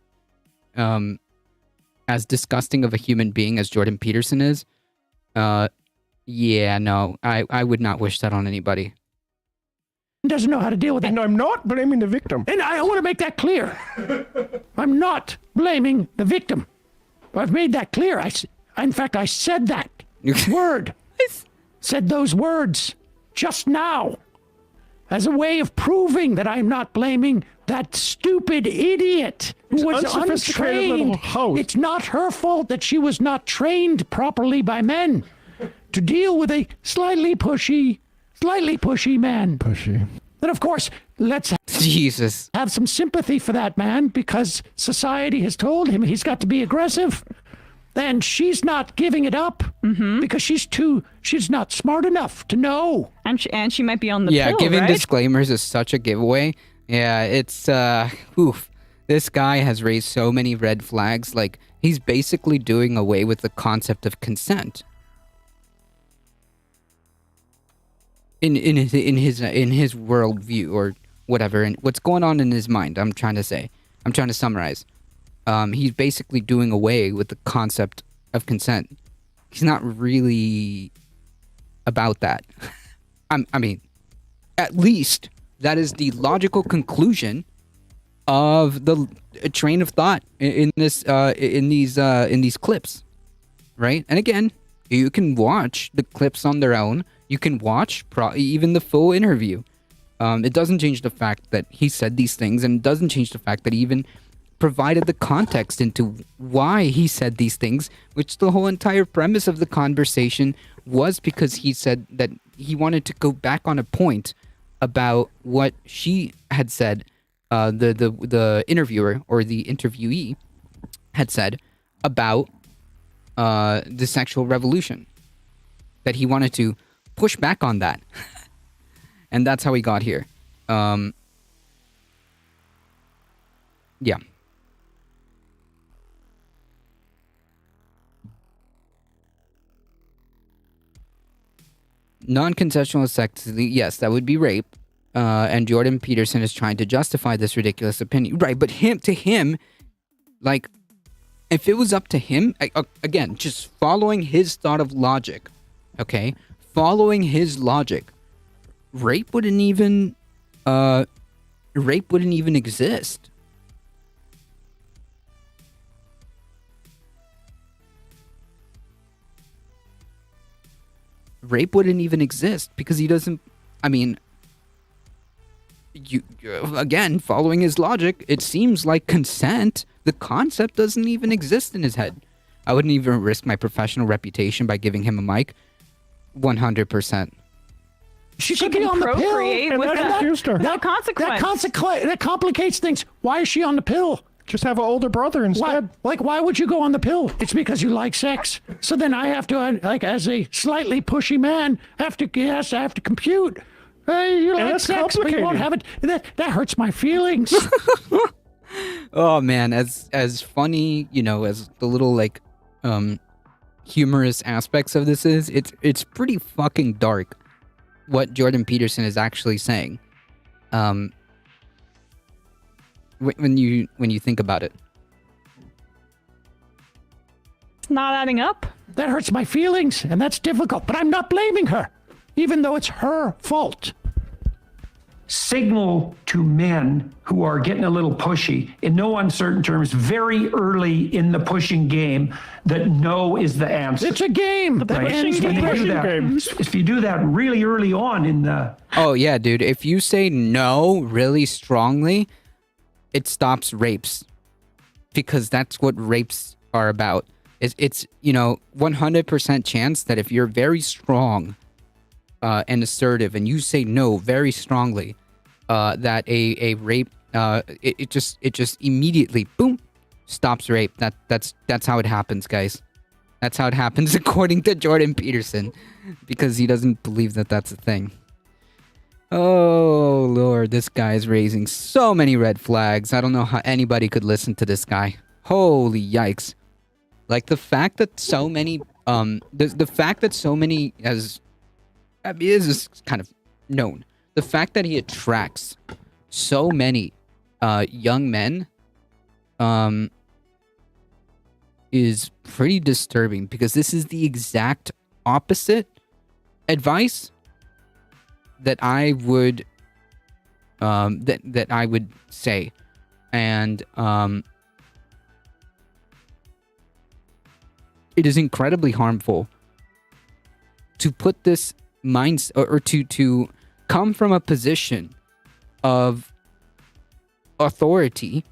As disgusting of a human being as Jordan Peterson is, yeah, no, I would not wish that on anybody. doesn't know how to deal with it. And I'm not blaming the victim. And I want to make that clear. I'm not blaming the victim. I've made that clear. In fact, I said that word. Said those words just now as a way of proving that I'm not blaming that stupid idiot who was unsophisticated little untrained. host. It's not her fault that she was not trained properly by men to deal with a slightly pushy man. Pushy. And of course, let's Jesus. have some sympathy for that man because society has told him he's got to be aggressive. And she's not giving it up because she's not smart enough to know. And she might be on the Yeah, pill, giving right? disclaimers is such a giveaway. Yeah, it's oof. This guy has raised so many red flags. Like he's basically doing away with the concept of consent. In his worldview or whatever, and what's going on in his mind. I'm trying to summarize. He's basically doing away with the concept of consent. He's not really about that. I mean, At least that is the logical conclusion of the train of thought in these clips, right? And again, you can watch the clips on their own. You can watch even the full interview. It doesn't change the fact that he said these things, and it doesn't change the fact that he even provided the context into why he said these things, which the whole entire premise of the conversation was because he said that he wanted to go back on a point about what she had said, the interviewer or the interviewee had said about the sexual revolution, that he wanted to push back on that. And that's how he got here. Yeah. Non-consensual sex, yes, that would be rape. And Jordan Peterson is trying to justify this ridiculous opinion. Right, but to him, like, if it was up to him, again, just following his thought of logic, okay? Following his logic, rape wouldn't even exist. Rape wouldn't even exist because he doesn't, I mean, again, following his logic, it seems like consent, the concept doesn't even exist in his head. I wouldn't even risk my professional reputation by giving him a mic. 100%. She could be on the pill. Procreate with that consequence. That complicates things. Why is she on the pill? Just have an older brother instead. Why would you go on the pill? It's because you like sex. So then I have to, like, as a slightly pushy man, I have to compute. You like sex, but you won't have it. That hurts my feelings. Oh man, as funny, as the little like humorous aspects of this is, it's pretty fucking dark what Jordan Peterson is actually saying. When you think about it. It's not adding up. That hurts my feelings, and that's difficult, but I'm not blaming her, even though it's her fault. Signal to men who are getting a little pushy, in no uncertain terms, very early in the pushing game, that no is the answer. It's a game. If you do that really early on in the... Oh yeah, dude. If you say no really strongly, it stops rapes. Because that's what rapes are about. It's 100% chance that if you're very strong and assertive, and you say no very strongly, that a rape, it just immediately boom stops rape. That's how it happens, guys. That's how it happens according to Jordan Peterson, because he doesn't believe that that's a thing. Oh Lord, this guy's raising so many red flags. I don't know how anybody could listen to this guy. Holy yikes! Like the fact that so many, the fact that so many this is kind of known. The fact that he attracts so many young men is pretty disturbing, because this is the exact opposite advice that I would that I would say, and it is incredibly harmful to put this mindset, or to come from a position of authority,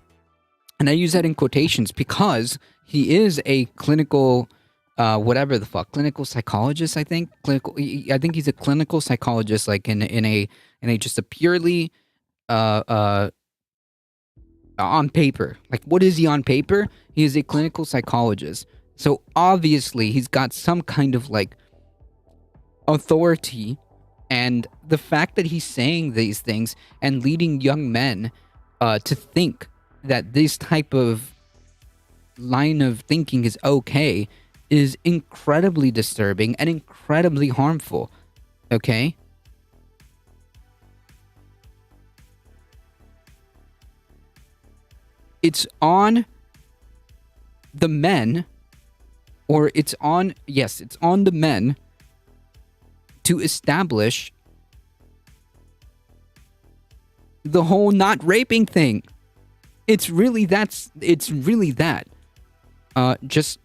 and I use that in quotations because he is a clinical whatever the fuck, clinical psychologist, I think he's a clinical psychologist, like in a just a purely on paper. Like, what is he on paper? He is a clinical psychologist. So obviously he's got some kind of like authority, and the fact that he's saying these things and leading young men to think that this type of line of thinking is okay is incredibly disturbing and incredibly harmful. Okay? It's on the men, or it's on the men to establish the whole not raping thing. It's really that. Just,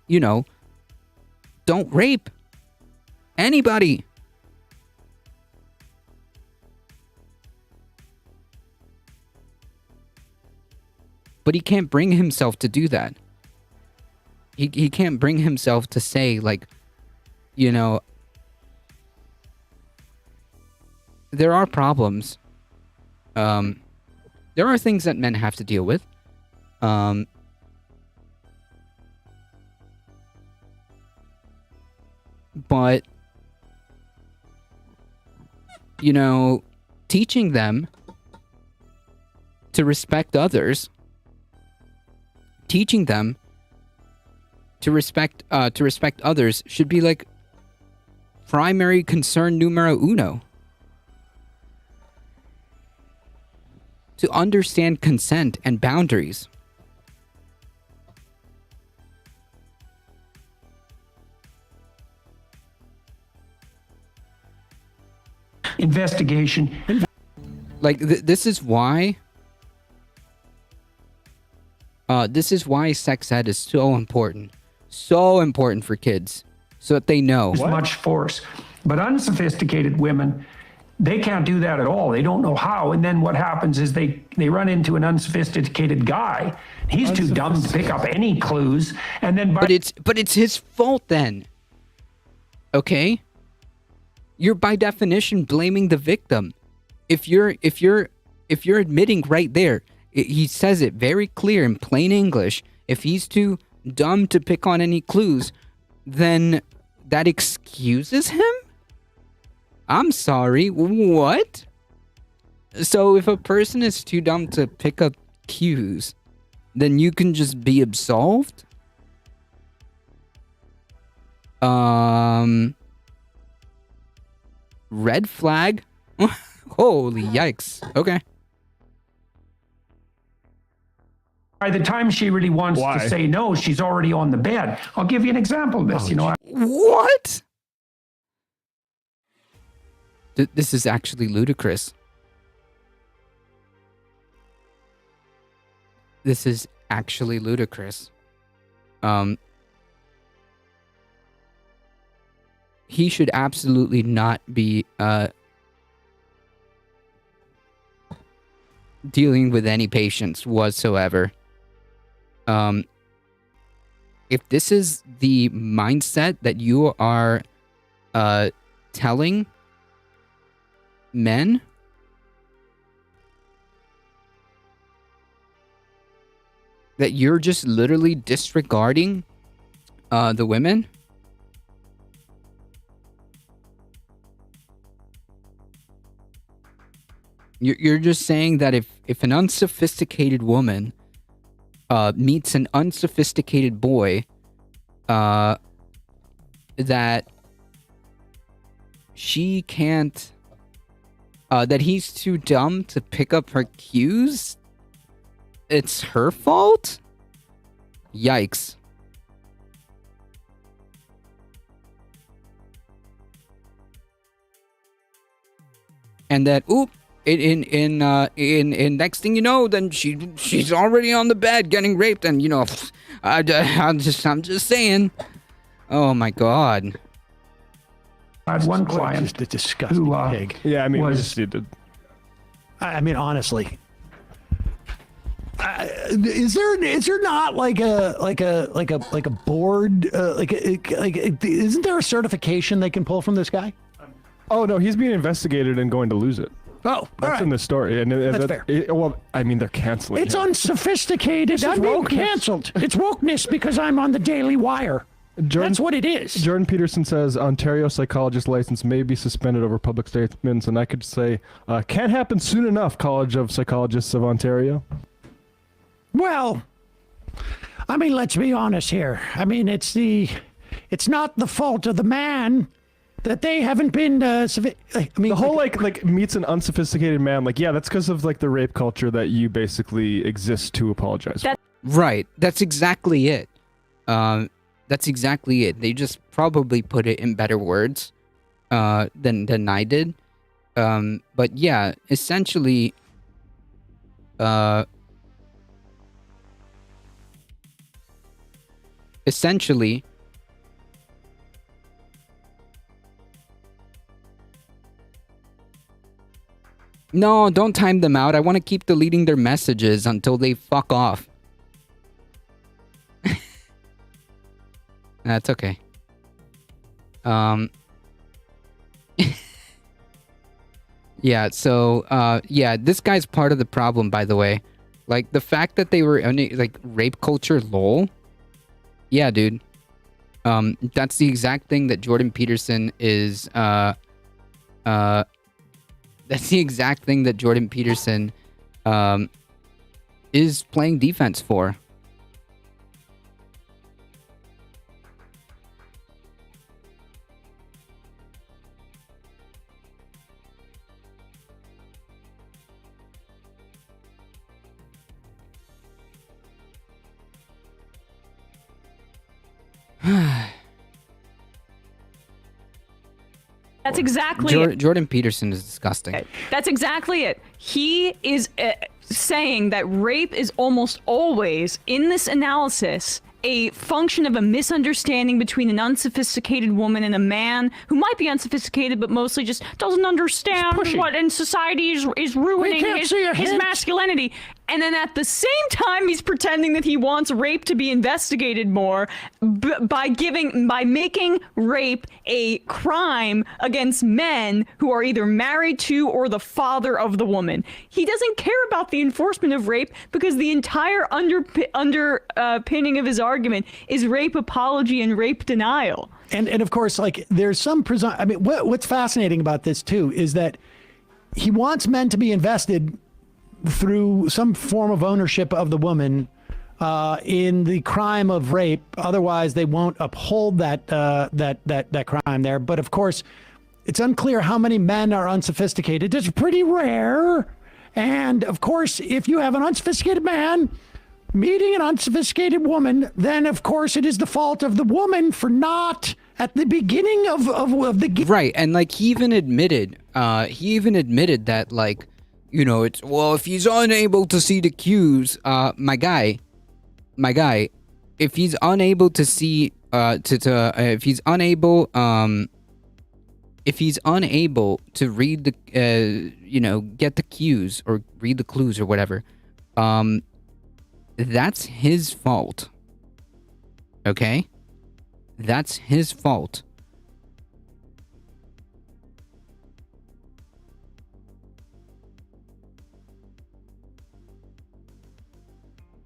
don't rape anybody. But he can't bring himself to do that. He can't bring himself to say, like, there are problems. There are things that men have to deal with. But, teaching them to respect others, teaching them to respect others should be like primary concern numero uno. To understand consent and boundaries. Investigation. Like, this is why sex ed is so important. So important for kids. So that they know. Much force. But unsophisticated women, they can't do that at all. They don't know how. And then what happens is they run into an unsophisticated guy. He's too dumb to pick up any clues. And then but it's his fault then. Okay? You're by definition blaming the victim. If you're admitting right there, he says it very clear in plain English. If he's too dumb to pick on any clues, then that excuses him? I'm sorry, what? So if a person is too dumb to pick up cues, then you can just be absolved? Red flag? Holy yikes. Okay. by the time she really wants to say no, she's already on the bed. I'll give you an example of this. What? This is actually ludicrous. This is actually ludicrous. He should absolutely not be dealing with any patients whatsoever. If this is the mindset that you are telling men, that you're just literally disregarding the women, you're just saying that if an unsophisticated woman meets an unsophisticated boy, that she can't, that he's too dumb to pick up her cues, it's her fault? Yikes. And that, in next thing you know, then she's already on the bed getting raped, and I'm just saying. Oh my God. I had one client just a disgusting pig. Yeah, I mean, I mean, honestly, is there not like a board isn't there a certification they can pull from this guy? Oh no, he's being investigated and going to lose it. Oh, that's in the story, and That's fair. Well, I mean, they're canceling. It's him. unsophisticated. I'm being canceled. It's wokeness because I'm on the Daily Wire. That's what it is. Jordan Peterson says Ontario psychologist license may be suspended over public statements, and I could say can't happen soon enough. College of Psychologists of Ontario. Well, I mean, let's be honest here. I mean, it's not the fault of the man that they haven't been. The whole like meets an unsophisticated man. Like, yeah, that's because of like the rape culture that you basically exist to apologize. Right. That's exactly it. That's exactly it. They just probably put it in better words than I did. But yeah, essentially, essentially no, don't time them out. I want to keep deleting their messages until they fuck off. That's okay. Yeah, so yeah, this guy's part of the problem, by the way. Like the fact that they were like rape culture lol. Yeah, dude. That's the exact thing that Jordan Peterson is that's the exact thing that Jordan Peterson is playing defense for. That's exactly it. Jordan Peterson is disgusting. That's exactly it. He is saying that rape is almost always, in this analysis, a function of a misunderstanding between an unsophisticated woman and a man who might be unsophisticated but mostly just doesn't understand what in society is ruining his masculinity. And then at the same time, he's pretending that he wants rape to be investigated more by making rape a crime against men who are either married to or the father of the woman. He doesn't care about the enforcement of rape because the entire underpinning of his argument is rape apology and rape denial. And of course, like there's some I mean, what's fascinating about this too is that he wants men to be invested through some form of ownership of the woman in the crime of rape. Otherwise, they won't uphold that crime there. But of course, it's unclear how many men are unsophisticated. It's pretty rare. And of course, if you have an unsophisticated man meeting an unsophisticated woman, then of course it is the fault of the woman for not at the beginning of the right. And like he even admitted that like, you know, it's, well, if he's unable to see the cues, my guy, if he's unable to see, if he's unable to read the, you know, get the cues or read the clues or whatever, that's his fault. Okay? That's his fault.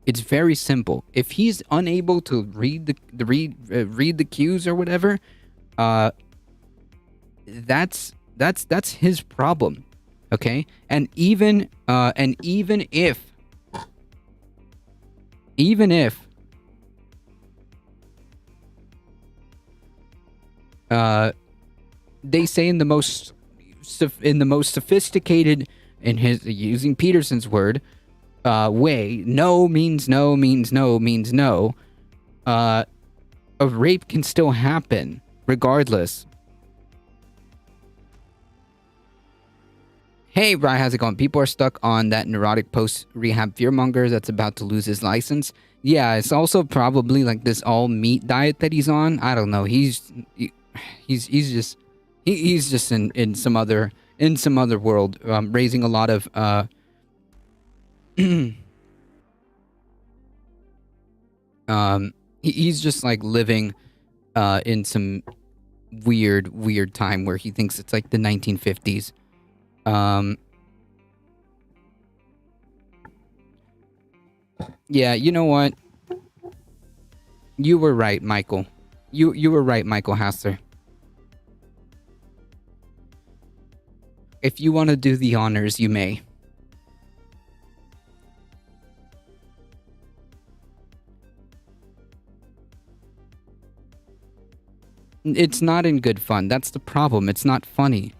It's very simple. If he's unable to read the cues or whatever, that's his problem. Okay? And even if they say in the most sophisticated, in his using Peterson's word, way, no means no means no means no, a rape can still happen regardless. Hey, Bri, how's it going? People are stuck on that neurotic post-rehab fearmonger that's about to lose his license. Yeah, it's also probably like this all-meat diet that he's on. I don't know. He's just in some other world, raising a lot of he's just like living in some weird time where he thinks it's like the 1950s. Yeah, you know what? You were right, Michael. You were right, Michael Hasser. If you want to do the honors, you may. It's not in good fun. That's the problem. It's not funny.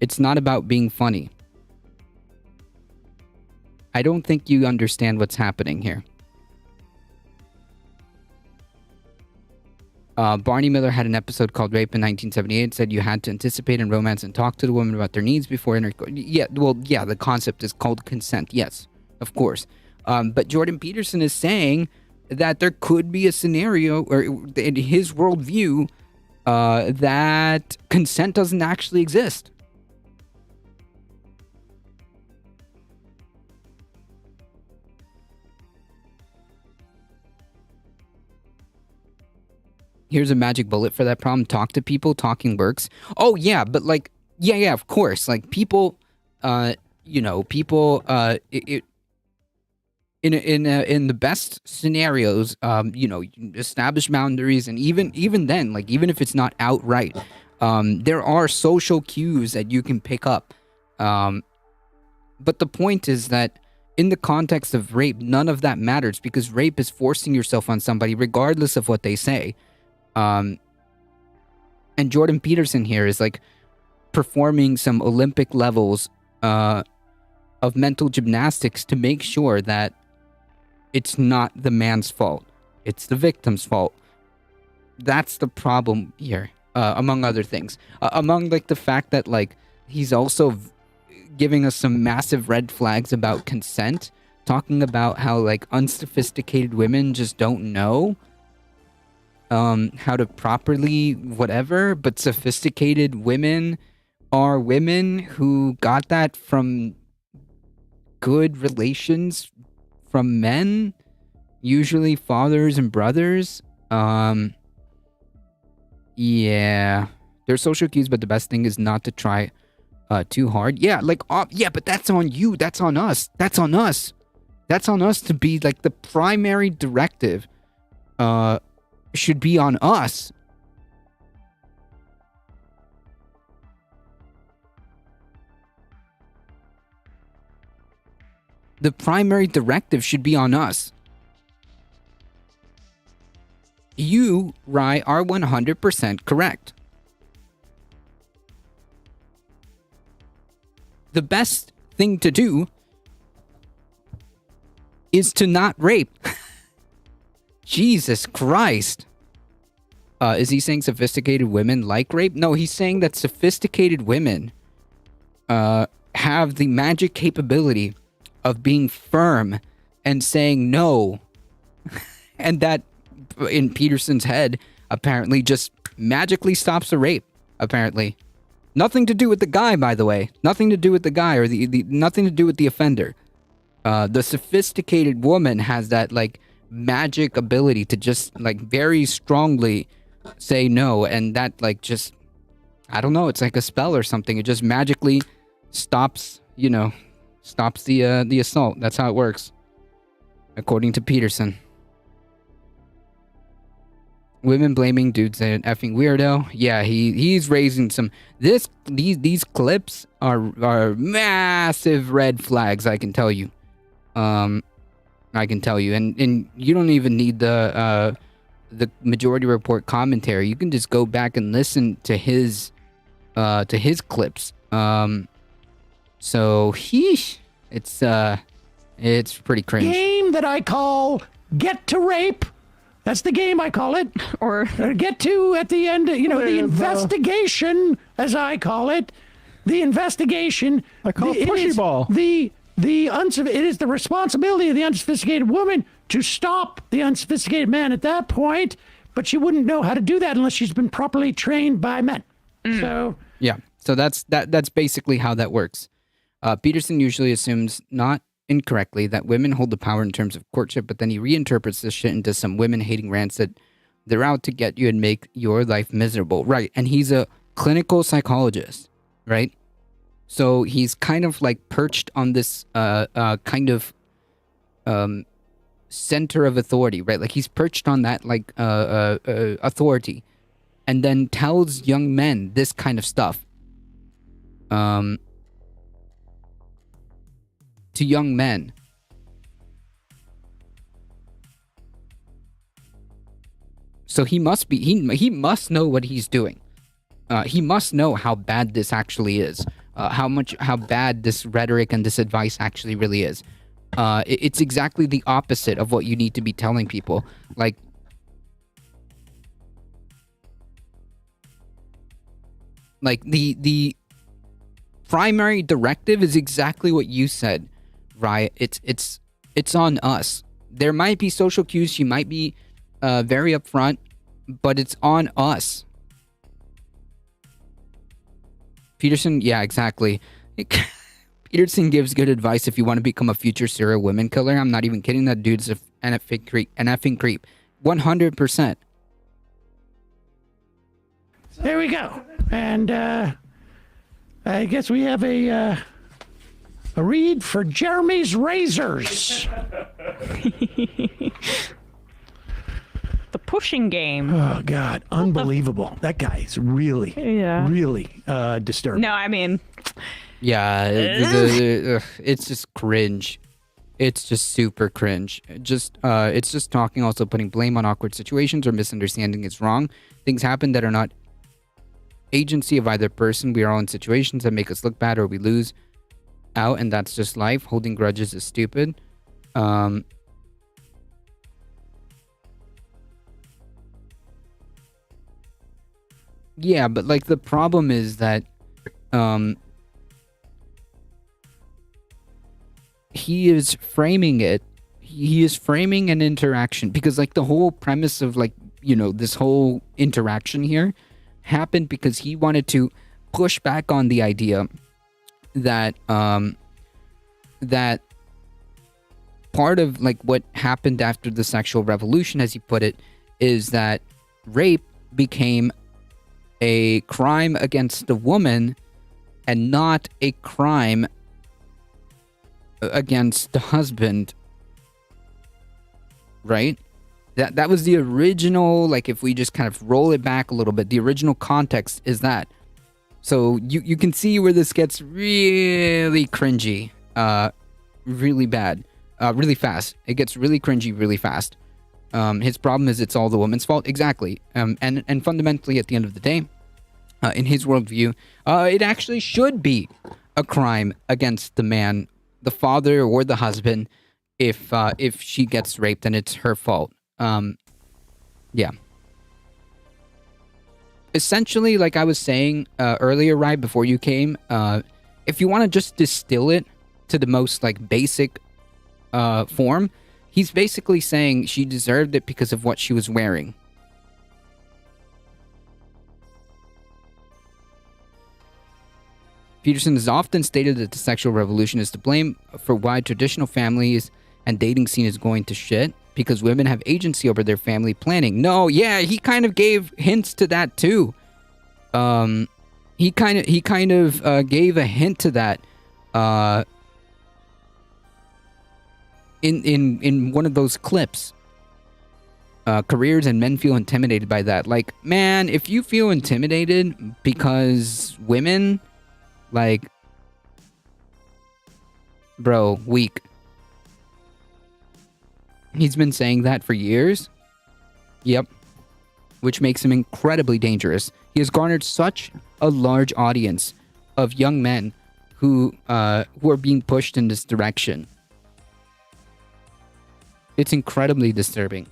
It's not about being funny. I don't think you understand what's happening here. Barney Miller had an episode called Rape in 1978. Said you had to anticipate and romance and talk to the woman about their needs before intercourse. Yeah, well, yeah, the concept is called consent. Yes, of course. But Jordan Peterson is saying that there could be a scenario, or in his worldview, that consent doesn't actually exist. Here's a magic bullet for that problem. Talk to people. Talking works. Oh yeah, but like, yeah, of course. Like people, people, in the best scenarios, you establish boundaries, and even then, like even if it's not outright, there are social cues that you can pick up. But the point is that in the context of rape, none of that matters, because rape is forcing yourself on somebody regardless of what they say. And Jordan Peterson here is like performing some Olympic levels of mental gymnastics to make sure that it's not the man's fault, it's the victim's fault. That's the problem here, among other things. Among like the fact that like he's also giving us some massive red flags about consent, talking about how like unsophisticated women just don't know how to properly whatever, but sophisticated women are women who got that from good relations from men, usually fathers and brothers. Yeah, there's social cues, but the best thing is not to try too hard. Yeah, like yeah, but that's on you. That's on us. That's on us. That's on us to be like the primary directive. Should be on us. The primary directive should be on us. You, Rye, are 100% correct. The best thing to do is to not rape. Jesus Christ. Is he saying sophisticated women like rape? No, he's saying that sophisticated women have the magic capability of being firm and saying no. And that, in Peterson's head, apparently just magically stops a rape, apparently. Nothing to do with the guy, by the way. Nothing to do with the guy, or the nothing to do with the offender. The sophisticated woman has that, like, magic ability to just, like, very strongly say no, and that, like, just, I don't know, it's like a spell or something. It just magically stops, stops the assault. That's how it works, according to Peterson. Women blaming dudes an effing weirdo. Yeah, he's raising some. These clips are massive red flags. I can tell you. I can tell you, and you don't even need the Majority Report commentary. You can just go back and listen to his clips. So it's pretty cringe. Game that I call Get to Rape. That's the game I call it. Or Get to at the end, the investigation, as I call it. The investigation. I call it pushy ball. It is the responsibility of the unsophisticated woman to stop the unsophisticated man at that point, but she wouldn't know how to do that unless she's been properly trained by men. So yeah, so that's basically how that works. Peterson usually assumes, not incorrectly, that women hold the power in terms of courtship, but then he reinterprets this shit into some women-hating rants that they're out to get you and make your life miserable. Right, and he's a clinical psychologist, right? So he's kind of like perched on this kind of center of authority, right? Like he's perched on that like authority, and then tells young men this kind of stuff. To young men. So he must be he must know what he's doing. He must know how bad this actually is. How bad this rhetoric and this advice actually really is. It's exactly the opposite of what you need to be telling people. Like, Like the primary directive is exactly what you said, Riot. It's on us. There might be social cues. She might be very upfront, but it's on us. Peterson, yeah, exactly. Peterson gives good advice if you want to become a future serial women killer. I'm not even kidding. That dude's an effing creep. 100%. There we go. And I guess we have a read for Jeremy's Razors. The pushing game. Oh, God. Unbelievable. That guy is really, really disturbing. No, I mean, Yeah, it's just cringe. It's just super cringe. It's just talking, also putting blame on awkward situations or misunderstanding is wrong. Things happen that are not agency of either person. We are all in situations that make us look bad or we lose out, and that's just life. Holding grudges is stupid. Yeah, but like the problem is that he is framing an interaction, because like the whole premise of like, you know, this whole interaction here happened because he wanted to push back on the idea that that part of like what happened after the sexual revolution, as he put it, is that rape became a crime against the woman and not a crime against the husband, right? That was the original, like if we just kind of roll it back a little bit, the original context is that. So you can see where this gets really cringy, really bad, really fast. It gets really cringy really fast. His problem is it's all the woman's fault. Exactly. And fundamentally at the end of the day, in his worldview, it actually should be a crime against the man, the father or the husband, if she gets raped and it's her fault. Yeah. Essentially, like I was saying earlier, right before you came, if you want to just distill it to the most like basic form, he's basically saying she deserved it because of what she was wearing. Peterson has often stated that the sexual revolution is to blame for why traditional families and dating scene is going to shit, because women have agency over their family planning. No, yeah, he kind of gave hints to that too. He kind of gave a hint to that in one of those clips. Careers and men feel intimidated by that. Like, man, if you feel intimidated because women, like, bro, weak. He's been saying that for years. Yep. Which makes him incredibly dangerous. He has garnered such a large audience of young men who are being pushed in this direction. It's incredibly disturbing.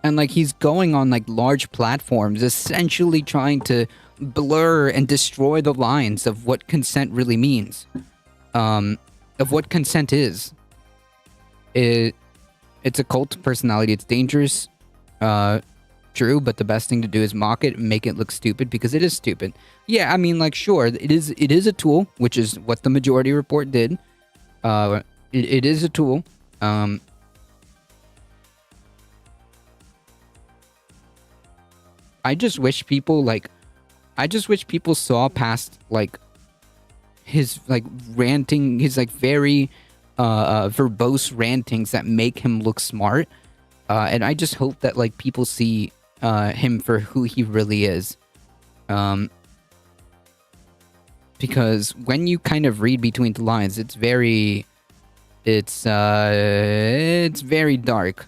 And like he's going on like large platforms, essentially trying to blur and destroy the lines of what consent really means. Of what consent is. It's a cult personality. It's dangerous. True, but the best thing to do is mock it and make it look stupid, because it is stupid. Yeah, I mean, like, sure, it is a tool, which is what the Majority Report did. It is a tool. I just wish people saw past like his like ranting, his like very verbose rantings that make him look smart, and I just hope that like people see him for who he really is, because when you kind of read between the lines, it's very dark.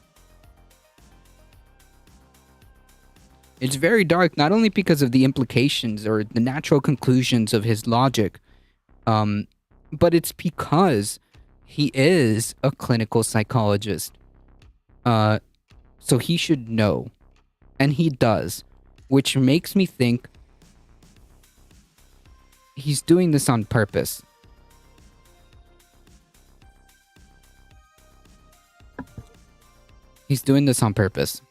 It's very dark, not only because of the implications or the natural conclusions of his logic, but it's because he is a clinical psychologist. So he should know, and he does, which makes me think he's doing this on purpose. He's doing this on purpose.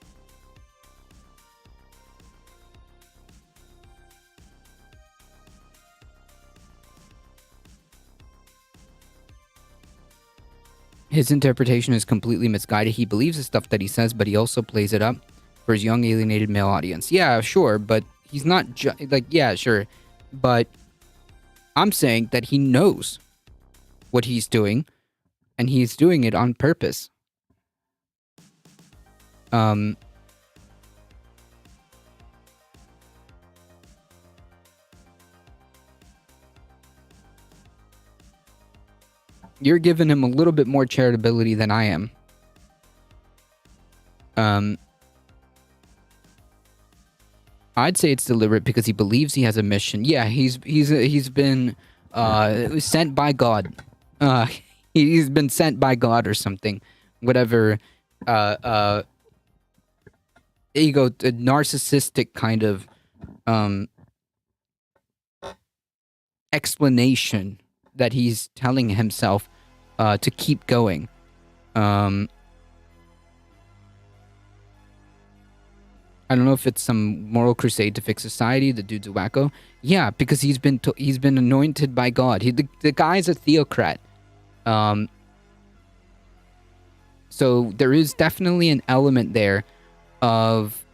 His interpretation is completely misguided. He believes the stuff that he says, but he also plays it up for his young alienated male audience. Yeah, sure, but he's not yeah, sure. But I'm saying that he knows what he's doing, and he's doing it on purpose. You're giving him a little bit more charitability than I am. I'd say it's deliberate because he believes he has a mission. Yeah, he's been sent by God. He's been sent by God or something. Whatever narcissistic kind of explanation that he's telling himself to keep going. I don't know if it's some moral crusade to fix society. The dude's a wacko. Yeah, because he's been anointed by God. The guy's a theocrat. So there is definitely an element there of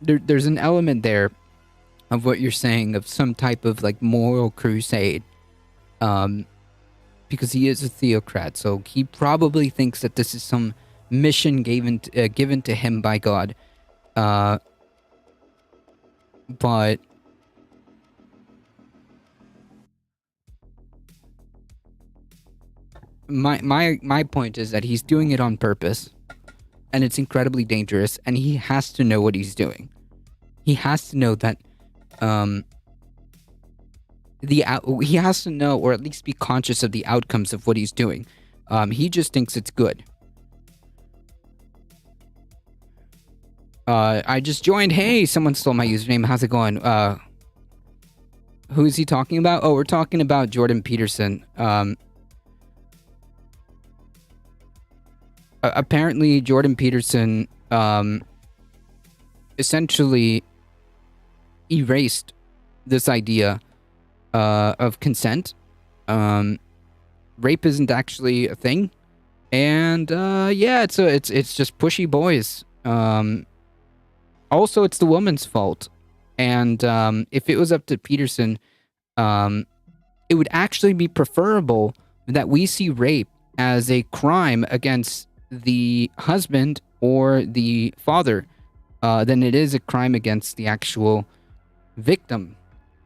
there's an element there of what you're saying of some type of like moral crusade. Because he is a theocrat, so he probably thinks that this is some mission given to him by God. But my point is that he's doing it on purpose, and it's incredibly dangerous, and he has to know what he's doing. He has to know that he has to know, or at least be conscious of the outcomes of what he's doing. He just thinks it's good. I just joined. Hey, someone stole my username. How's it going? Who is he talking about? Oh, we're talking about Jordan Peterson. Apparently, Jordan Peterson essentially erased this idea of consent. Rape isn't actually a thing, and yeah, it's just pushy boys. Also, it's the woman's fault, and if it was up to Peterson, it would actually be preferable that we see rape as a crime against the husband or the father than it is a crime against the actual victim.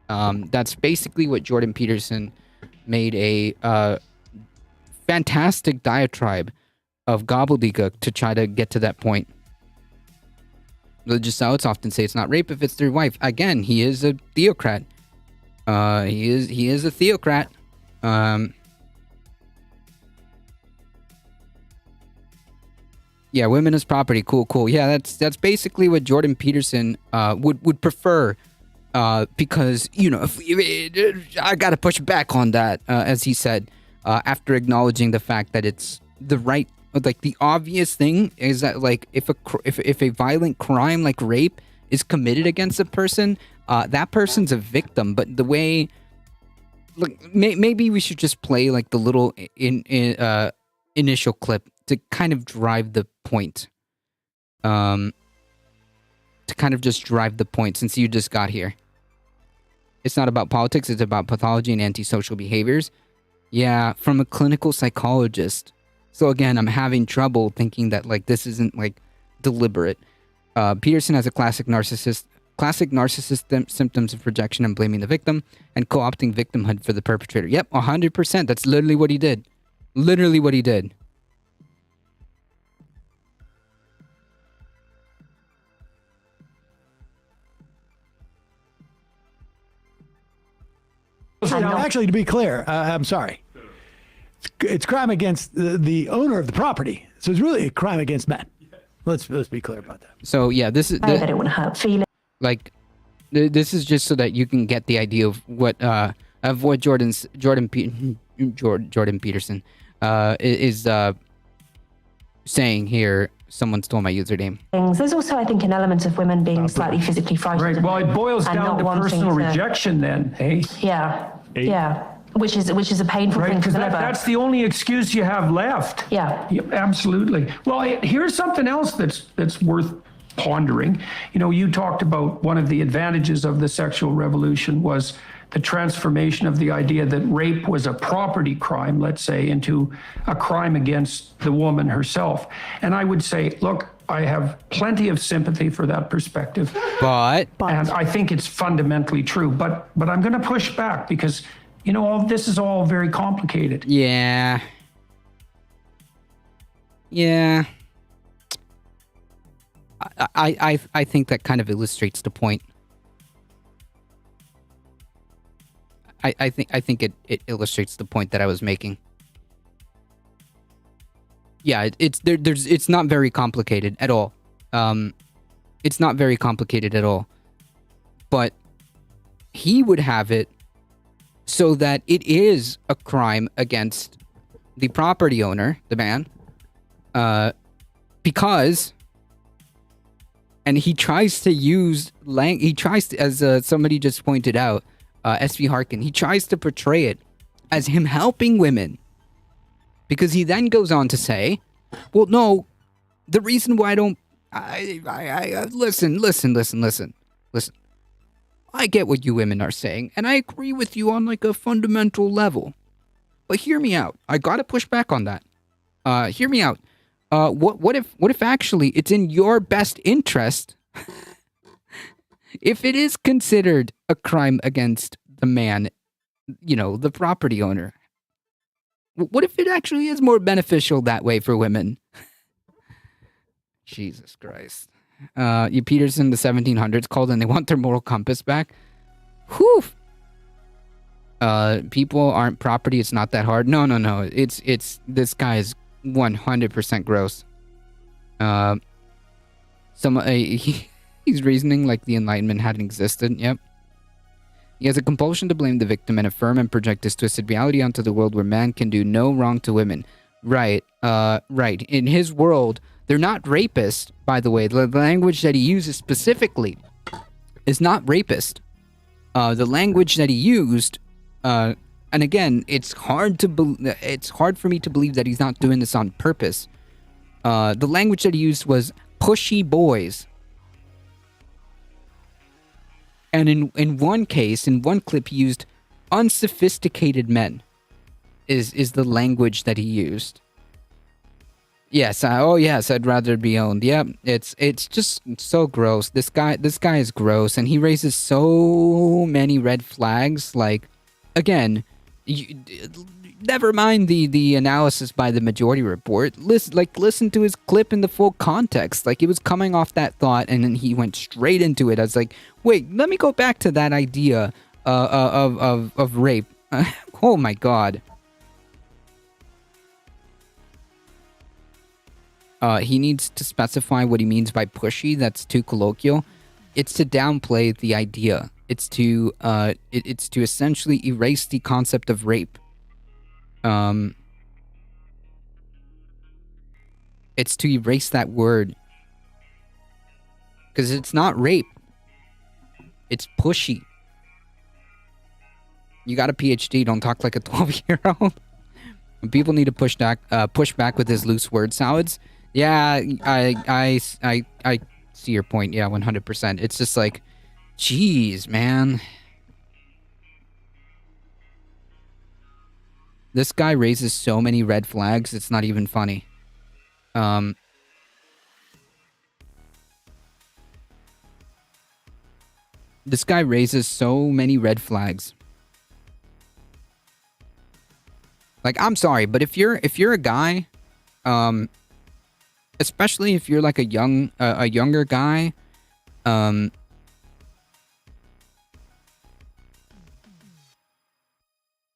That's basically what Jordan Peterson made a fantastic diatribe of gobbledygook to try to get to that point. Religious zealots often say it's not rape if it's their wife. Again, he is a theocrat. He is a theocrat. Yeah, women as property. Cool. Yeah, that's basically what Jordan Peterson would prefer. Because, you know, I gotta push back on that, as he said, after acknowledging the fact that it's the right, like the obvious thing is that like if a violent crime like rape is committed against a person, that person's a victim. But the way, like maybe we should just play like the little initial clip to kind of drive the point. To kind of just drive the point since you just got here. It's not about politics, it's about pathology and antisocial behaviors. Yeah, from a clinical psychologist. So again, I'm having trouble thinking that like this isn't like deliberate. Peterson has a classic narcissist symptoms of projection and blaming the victim and co-opting victimhood for the perpetrator. Yep, 100%. That's literally what he did. Literally what he did. Actually, to be clear, I'm sorry. It's crime against the owner of the property. So it's really a crime against men. Let's be clear about that. So yeah, this is That it would hurt feelings. like this is just so that you can get the idea of what Jordan Peterson is saying here. Someone stole my username. There's also, I think, an element of women being slightly physically frightened. Right. Well, it boils and down not to wanting personal to- rejection then, hey? Yeah. Yeah. Which is a painful Right, thing to because deliver. that's the only excuse you have left. Yeah. Absolutely. Well, here's something else that's worth pondering. You know, you talked about one of the advantages of the sexual revolution was the transformation of the idea that rape was a property crime, let's say, into a crime against the woman herself. And I would say, look, I have plenty of sympathy for that perspective. But And I think it's fundamentally true. But I'm going to push back because, you know, all this is all very complicated. yeah, I think that kind of illustrates the point. I think it illustrates the point that I was making. Yeah, it's not very complicated at all. It's not very complicated at all. But he would have it so that it is a crime against the property owner, the man, because, and he tries to use as somebody just pointed out, SV Harkin, he tries to portray it as him helping women, because he then goes on to say, well, no, the reason why listen. I get what you women are saying, and I agree with you on like a fundamental level. But hear me out. I gotta push back on that. Hear me out. What if actually it's in your best interest if it is considered a crime against the man, you know, the property owner? What if it actually is more beneficial that way for women? Jesus Christ. You Peterson, the 1700s called and they want their moral compass back. Whew. People aren't property. It's not that hard. No. It's this guy is 100% gross. He's reasoning like the Enlightenment hadn't existed. Yep. He has a compulsion to blame the victim and affirm and project this twisted reality onto the world where man can do no wrong to women. Right. Right. In his world, they're not rapists, by the way. The language that he uses specifically is not rapist. The language that he used, and again, it's hard for me to believe that he's not doing this on purpose. The language that he used was pushy boys. And in one case, in one clip, he used unsophisticated men. Is the language that he used. Yes, I'd rather be owned. Yep, it's just so gross. This guy is gross, and he raises so many red flags. Like, again, never mind the analysis by the Majority Report. Listen to his clip in the full context. Like, he was coming off that thought, and then he went straight into it. I was like, wait, let me go back to that idea of rape. Oh my god. He needs to specify what he means by pushy. That's too colloquial. It's to downplay the idea. It's to it's to essentially erase the concept of rape. It's to erase that word. Because it's not rape. It's pushy. You got a PhD, don't talk like a 12-year-old. People need to push back with his loose word salads. Yeah, I see your point. Yeah, 100%. It's just like, jeez, man. This guy raises so many red flags, it's not even funny. This guy raises so many red flags. Like, I'm sorry, but if you're a guy, especially if you're like a younger guy,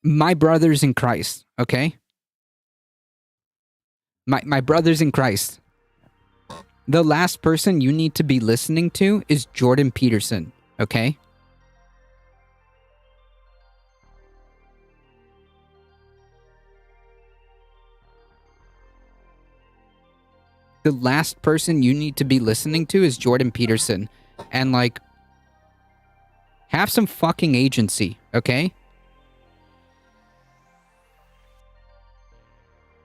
my brothers in Christ, okay? My brothers in Christ. The last person you need to be listening to is Jordan Peterson, okay? The last person you need to be listening to is Jordan Peterson. And, like, have some fucking agency, okay?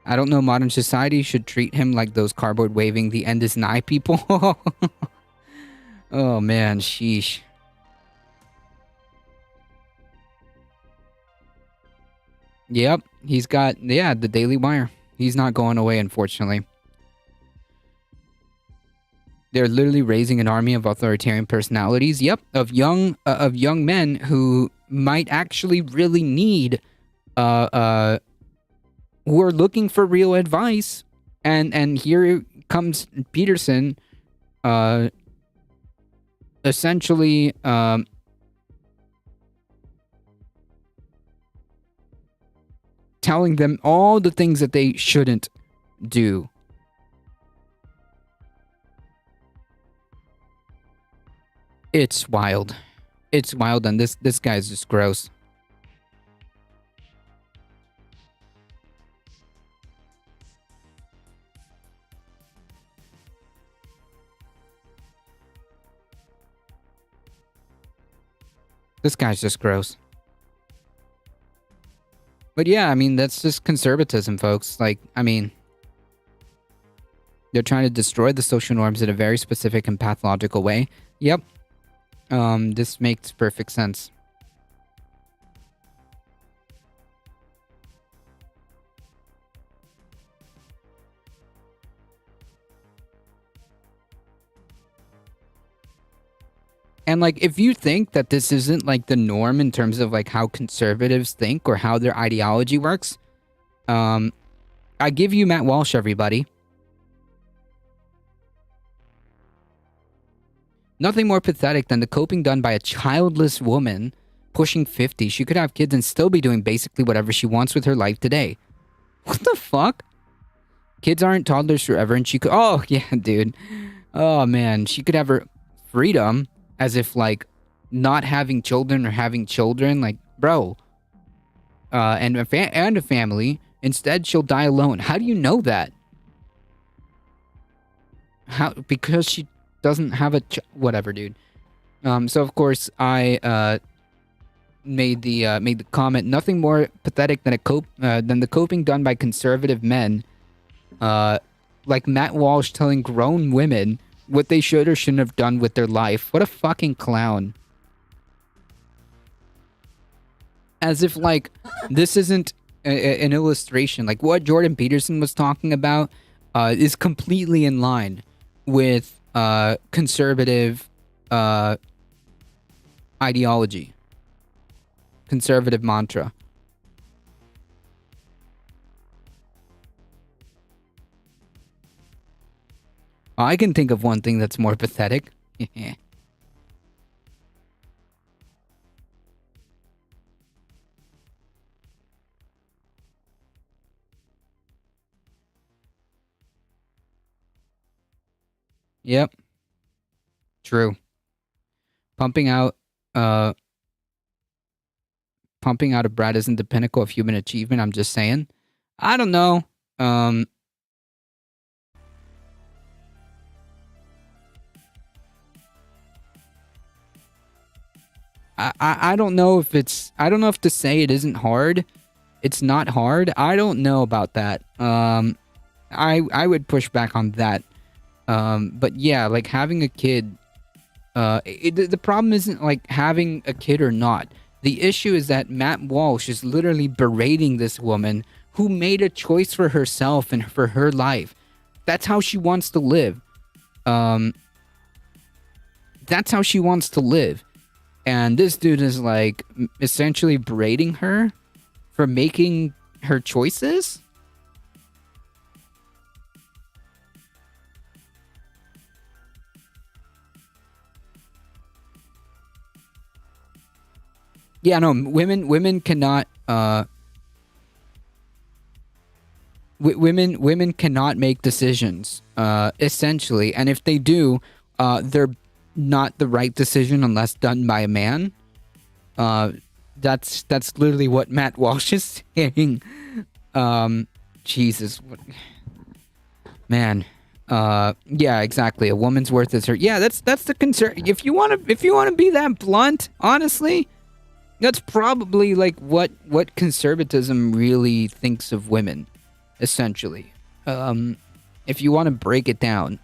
I don't know, modern society should treat him like those cardboard waving the end is nigh people. Oh, man, sheesh. Yep, he's got, yeah, the Daily Wire. He's not going away, unfortunately. They're literally raising an army of authoritarian personalities. Yep, of young men who might actually really need, who are looking for real advice. And here comes Peterson, essentially, telling them all the things that they shouldn't do. It's wild. It's wild, and this guy's just gross. This guy's just gross. But yeah, I mean, that's just conservatism, folks. Like, I mean, they're trying to destroy the social norms in a very specific and pathological way. Yep. This makes perfect sense. And, like, if you think that this isn't, like, the norm in terms of, like, how conservatives think or how their ideology works, I give you Matt Walsh, everybody. Nothing more pathetic than the coping done by a childless woman pushing 50. She could have kids and still be doing basically whatever she wants with her life today. What the fuck? Kids aren't toddlers forever, and she could... Oh, yeah, dude. Oh, man. She could have her freedom as if, like, not having children or having children. Like, bro. And a family. Instead, she'll die alone. How do you know that? How? Because she doesn't have a whatever, dude. So of course I made the comment. Nothing more pathetic than than the coping done by conservative men, like Matt Walsh telling grown women what they should or shouldn't have done with their life. What a fucking clown! As if, like, this isn't an illustration. Like, what Jordan Peterson was talking about is completely in line with conservative ideology, conservative mantra. I can think of one thing that's more pathetic. Yep. True. Pumping out a brat isn't the pinnacle of human achievement. I'm just saying. I don't know. I don't know if it's... I don't know if to say it isn't hard. It's not hard. I don't know about that. I would push back on that. But yeah, like, having a kid, the problem isn't, like, having a kid or not. The issue is that Matt Walsh is literally berating this woman who made a choice for herself and for her life. That's how she wants to live. That's how she wants to live. And this dude is, like, essentially berating her for making her choices? Yeah, no, women cannot women cannot make decisions, essentially, and if they do, they're not the right decision unless done by a man. That's literally what Matt Walsh is saying. Jesus, man. Yeah, exactly. A woman's worth is her. Yeah, that's the concern. If you want to be that blunt, honestly, that's probably like what conservatism really thinks of women, essentially. If you want to break it down,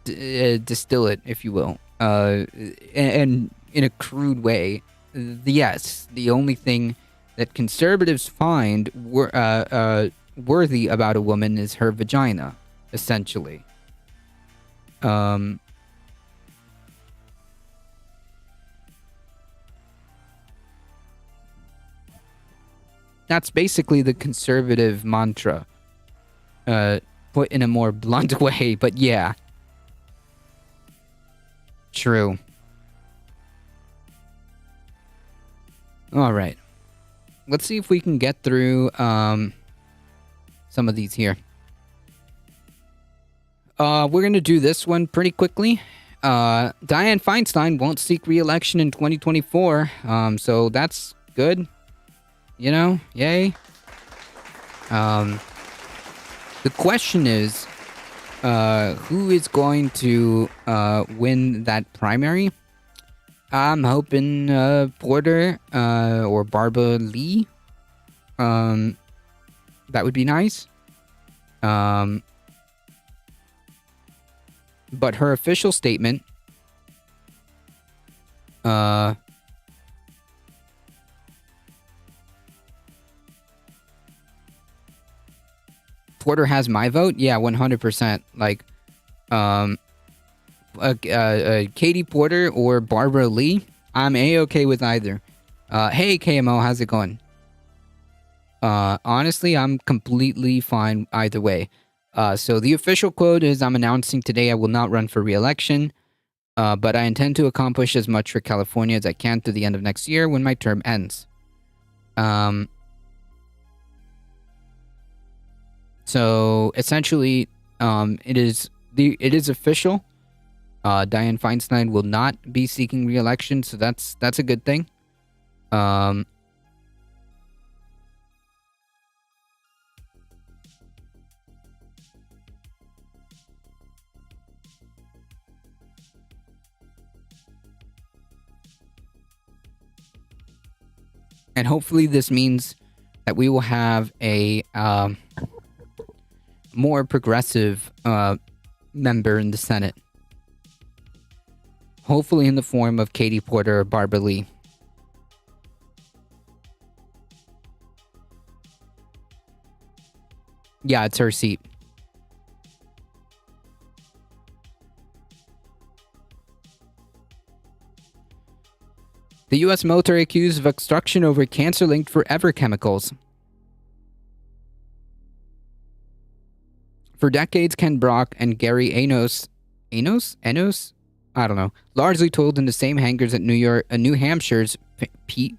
distill it, if you will, and in a crude way, yes, the only thing that conservatives find worthy about a woman is her vagina, essentially. That's basically the conservative mantra, put in a more blunt way, but yeah. True. Alright. Let's see if we can get through, some of these here. We're gonna do this one pretty quickly. Dianne Feinstein won't seek re-election in 2024, so that's good. You know, yay. The question is, who is going to win that primary? I'm hoping Porter or Barbara Lee. That would be nice. But her official statement, Porter has my vote. Yeah, 100%. Like, Katie Porter or Barbara Lee, I'm A-okay with either. Hey, KMO, how's it going? Honestly, I'm completely fine either way. So the official quote is, I'm announcing today I will not run for re-election, but I intend to accomplish as much for California as I can through the end of next year when my term ends. So essentially, it is official. Dianne Feinstein will not be seeking re-election, so that's a good thing. And hopefully this means that we will have a more progressive member in the Senate. Hopefully in the form of Katie Porter or Barbara Lee. Yeah, it's her seat. The U.S. military accused of obstruction over cancer-linked forever chemicals. For decades, Ken Brock and Gary Enos? I don't know. Largely toiled in the same hangars at New Hampshire's Peace?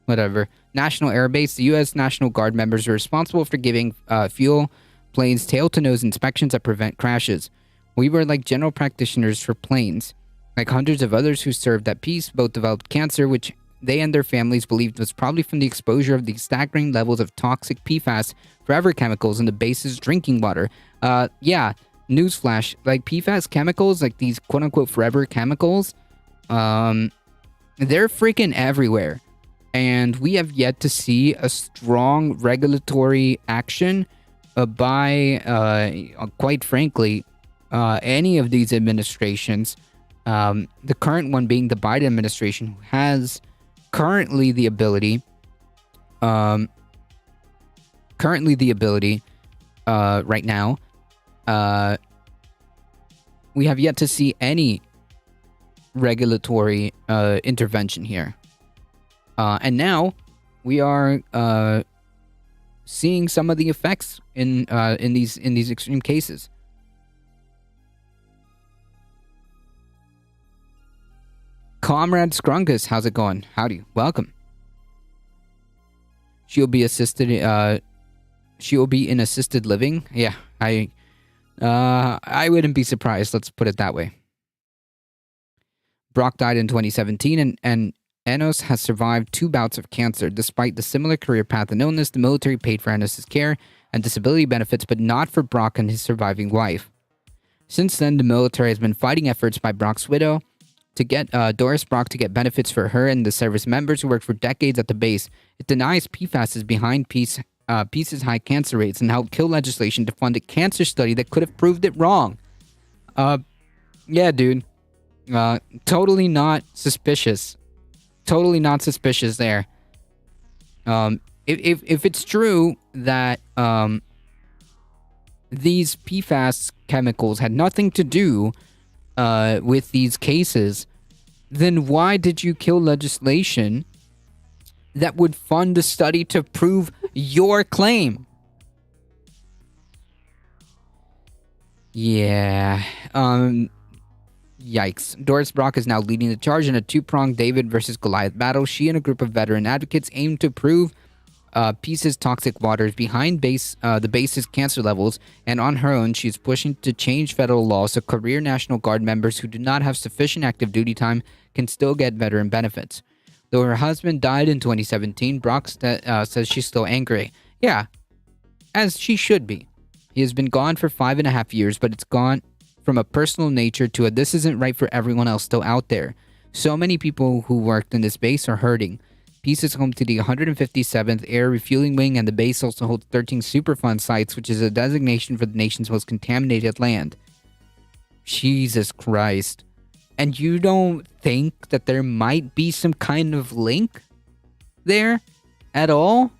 Whatever. National Air Base. The U.S. National Guard members are responsible for giving fuel planes tail-to-nose inspections that prevent crashes. We were like general practitioners for planes. Like hundreds of others who served at Peace, both developed cancer, which they and their families believed was probably from the exposure of the staggering levels of toxic PFAS forever chemicals in the base's drinking water. Yeah, newsflash, like PFAS chemicals, like these quote-unquote forever chemicals, they're freaking everywhere. And we have yet to see a strong regulatory action by, quite frankly, any of these administrations. The current one being the Biden administration, who has currently the ability right now, we have yet to see any regulatory intervention here. And now we are seeing some of the effects in these extreme cases. Comrade Scrungus, how's it going? Howdy, welcome. She'll be assisted. She will be in assisted living. Yeah, I wouldn't be surprised. Let's put it that way. Brock died in 2017, and Enos has survived 2 bouts of cancer. Despite the similar career path and illness, the military paid for Enos' care and disability benefits, but not for Brock and his surviving wife. Since then, the military has been fighting efforts by Brock's widow to get Doris Brock to get benefits for her and the service members who worked for decades at the base. It denies PFAS is behind Peace's high cancer rates and helped kill legislation to fund a cancer study that could have proved it wrong. Yeah, dude. Totally not suspicious. Totally not suspicious there. If it's true that these PFAS chemicals had nothing to do with these cases, then why did you kill legislation that would fund a study to prove your claim? Yeah. Yikes. Doris Brock is now leading the charge in a 2-pronged David versus Goliath battle. She and a group of veteran advocates aim to prove Peace's toxic waters behind the base's cancer levels, and on her own, she is pushing to change federal law so career National Guard members who do not have sufficient active duty time can still get veteran benefits. Though her husband died in 2017, Brock says she's still angry. Yeah, as she should be. He has been gone for 5.5 years, but it's gone from a personal nature to a this isn't right for everyone else still out there. So many people who worked in this base are hurting. Peace is home to the 157th Air Refueling Wing, and the base also holds 13 Superfund sites, which is a designation for the nation's most contaminated land. Jesus Christ. And you don't think that there might be some kind of link there at all?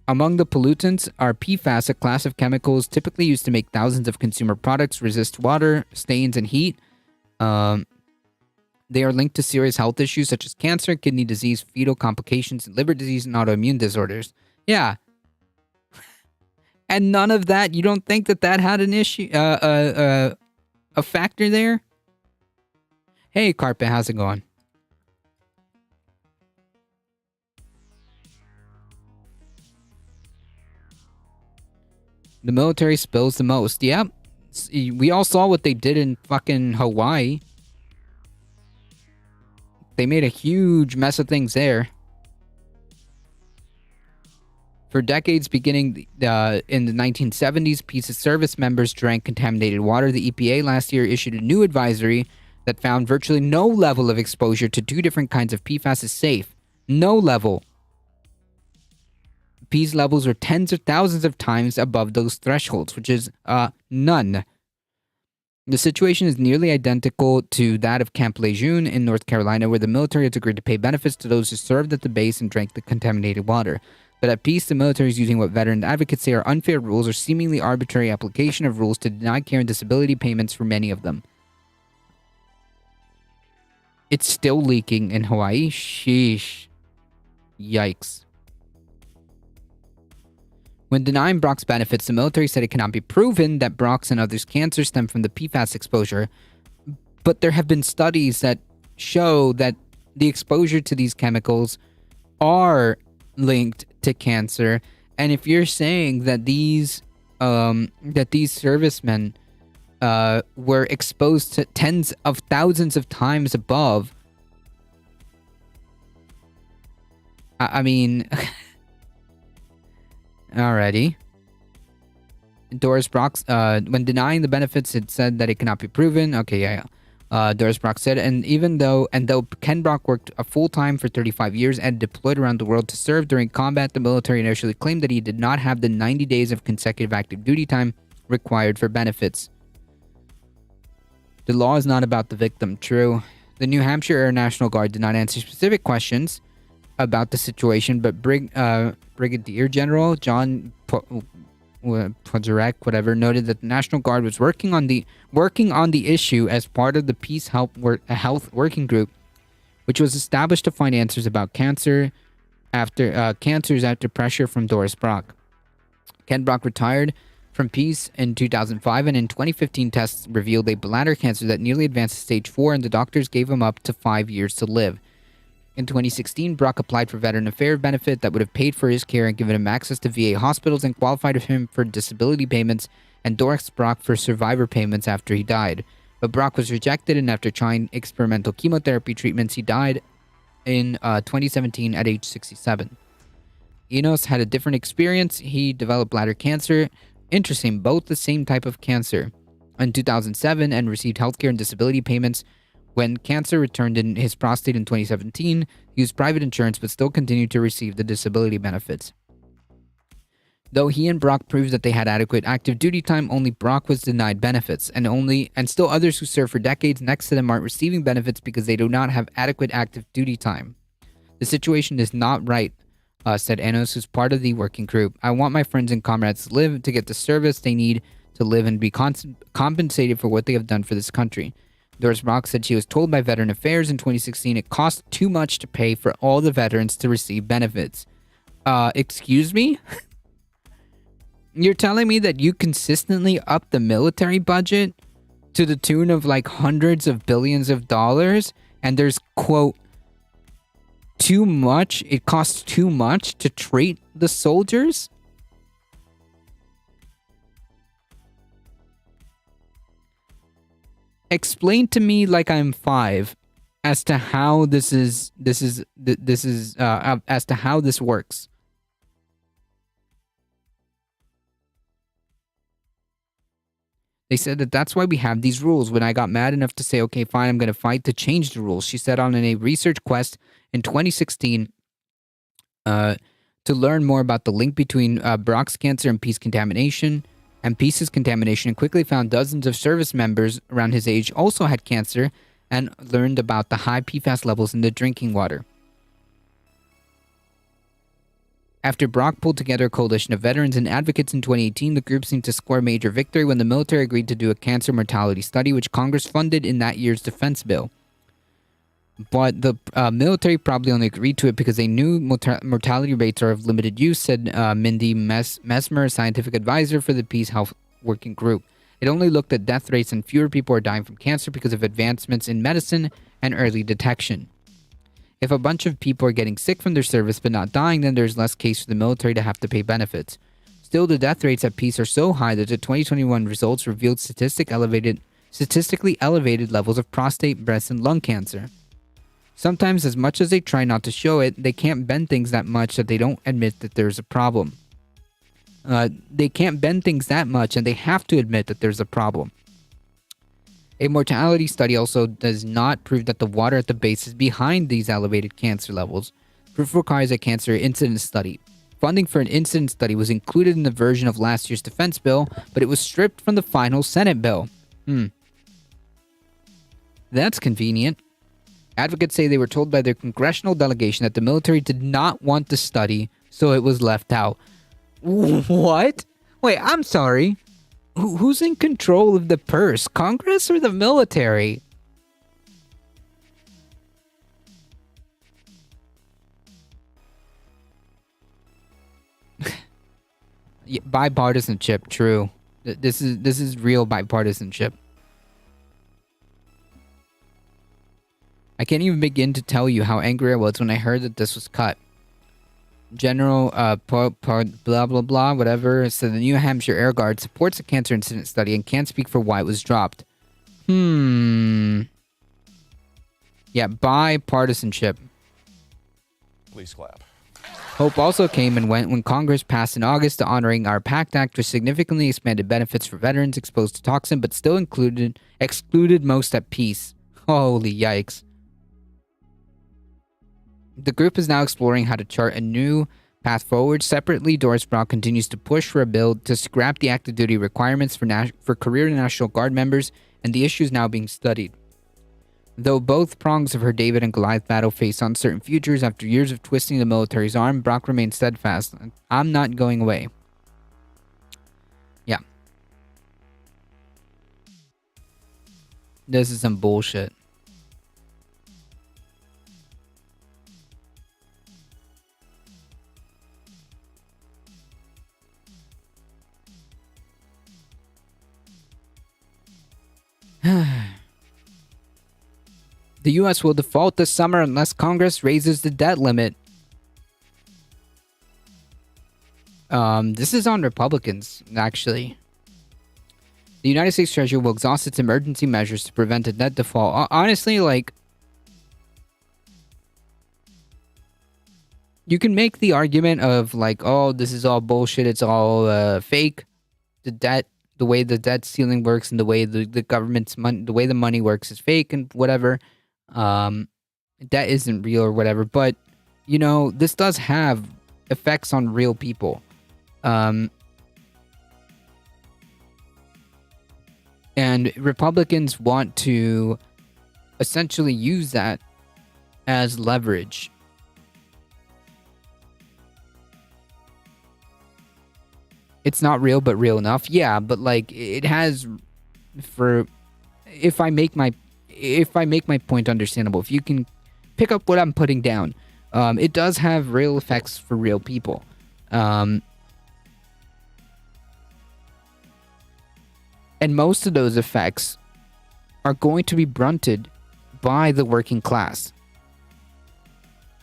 Among the pollutants are PFAS, a class of chemicals typically used to make thousands of consumer products resist water, stains, and heat. They are linked to serious health issues such as cancer, kidney disease, fetal complications, liver disease, and autoimmune disorders. Yeah. And none of that, you don't think that had an issue, a factor there? Hey, Carpet, how's it going? The military spills the most. Yep. We all saw what they did in fucking Hawaii. They made a huge mess of things there. For decades, beginning in the 1970s, Peace's service members drank contaminated water. The EPA last year issued a new advisory that found virtually no level of exposure to 2 different kinds of PFAS is safe. No level. Peace levels are tens of thousands of times above those thresholds, which is none. The situation is nearly identical to that of Camp Lejeune in North Carolina, where the military has agreed to pay benefits to those who served at the base and drank the contaminated water. But at Peace, the military is using what veteran advocates say are unfair rules or seemingly arbitrary application of rules to deny care and disability payments for many of them. It's still leaking in Hawaii? Sheesh. Yikes. When denying Brock's benefits, the military said it cannot be proven that Brock's and others' cancer stem from the PFAS exposure, but there have been studies that show that the exposure to these chemicals are linked to cancer. And if you're saying that these servicemen were exposed to tens of thousands of times above, I mean, alrighty. Doris Brock, when denying the benefits, it said that it cannot be proven. Okay, yeah. Doris Brock said, though Ken Brock worked full-time for 35 years and deployed around the world to serve during combat, the military initially claimed that he did not have the 90 days of consecutive active duty time required for benefits. The law is not about the victim, true. The New Hampshire Air National Guard did not answer specific questions about the situation, but Brigadier General John Podorek, noted that the National Guard was working on the issue as part of the Peace Health Working Group, which was established to find answers about cancers after pressure from Doris Brock. Ken Brock retired from Peace in 2005, and in 2015 tests revealed a bladder cancer that nearly advanced to stage 4, and the doctors gave him up to 5 years to live. In 2016, Brock applied for Veteran Affairs benefit that would have paid for his care and given him access to VA hospitals and qualified him for disability payments, and endorsed Brock for survivor payments after he died. But Brock was rejected, and after trying experimental chemotherapy treatments, he died in 2017 at age 67. Enos had a different experience. He developed bladder cancer. Interesting, both the same type of cancer. In 2007, and received healthcare and disability payments. When cancer returned in his prostate in 2017, he used private insurance but still continued to receive the disability benefits. Though he and Brock proved that they had adequate active duty time, only Brock was denied benefits, and still others who served for decades next to them aren't receiving benefits because they do not have adequate active duty time. The situation is not right, said Enos, who's part of the working group. I want my friends and comrades to get the service they need to live and be compensated for what they have done for this country. Doris Brock said she was told by Veteran Affairs in 2016 it cost too much to pay for all the veterans to receive benefits. Excuse me? You're telling me that you consistently up the military budget to the tune of like hundreds of billions of dollars, and there's, quote, too much? It costs too much to treat the soldiers? Explain to me like I'm 5 as to how this works. They said that's why we have these rules. When I got mad enough to say, okay, fine, I'm going to fight to change the rules, she said on a research quest in 2016 to learn more about the link between Brock's cancer and Peace contamination. And Peace's contamination, and quickly found dozens of service members around his age also had cancer, and learned about the high PFAS levels in the drinking water. After Brock pulled together a coalition of veterans and advocates in 2018, the group seemed to score a major victory when the military agreed to do a cancer mortality study, which Congress funded in that year's defense bill. But the military probably only agreed to it because they knew mortality rates are of limited use, said Mindy Mesmer, scientific advisor for the Peace Health Working Group. It only looked at death rates, and fewer people are dying from cancer because of advancements in medicine and early detection. If a bunch of people are getting sick from their service but not dying, then there's less case for the military to have to pay benefits. Still, the death rates at Peace are so high that the 2021 results revealed statistically elevated levels of prostate, breast, and lung cancer. Sometimes, as much as they try not to show it, they can't bend things that much that they don't admit that there's a problem. They can't bend things that much, and they have to admit that there's a problem. A mortality study also does not prove that the water at the base is behind these elevated cancer levels. Proof requires a cancer incidence study. Funding for an incidence study was included in the version of last year's defense bill, but it was stripped from the final Senate bill. That's convenient. Advocates say they were told by their congressional delegation that the military did not want the study, so it was left out. What? Wait, I'm sorry. Who's in control of the purse? Congress or the military? Yeah, bipartisanship, true. This is real bipartisanship. I can't even begin to tell you how angry I was when I heard that this was cut. General blah blah blah whatever said the New Hampshire Air Guard supports the cancer incident study and can't speak for why it was dropped. Yeah, bipartisanship. Please clap. Hope also came and went when Congress passed in August the Honoring Our Pact Act, which significantly expanded benefits for veterans exposed to toxin, but still excluded most at Peace. Holy yikes. The group is now exploring how to chart a new path forward. Separately, Doris Brock continues to push for a bill to scrap the active duty requirements for career National Guard members, and the issue is now being studied. Though both prongs of her David and Goliath battle face uncertain futures after years of twisting the military's arm, Brock remains steadfast. I'm not going away. Yeah. This is some bullshit. The U.S. will default this summer unless Congress raises the debt limit. This is on Republicans, actually. The United States Treasury will exhaust its emergency measures to prevent a debt default. Honestly, like, you can make the argument of like, oh, this is all bullshit. It's all fake. The way the debt ceiling works and the way the government's money, the way the money works is fake and whatever. Debt isn't real or whatever. But, you know, this does have effects on real people. And Republicans want to essentially use that as leverage. It's not real, but real enough. Yeah, but like it has, if I make my point understandable, if you can pick up what I'm putting down, it does have real effects for real people. And most of those effects are going to be blunted by the working class.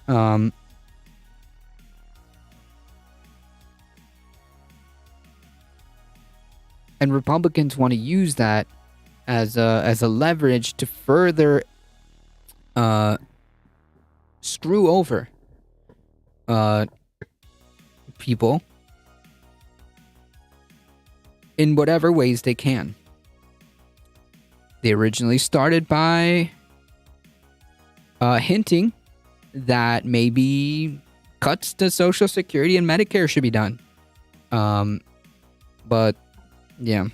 And Republicans want to use that as a leverage to further screw over people in whatever ways they can. They originally started by hinting that maybe cuts to Social Security and Medicare should be done. But yeah.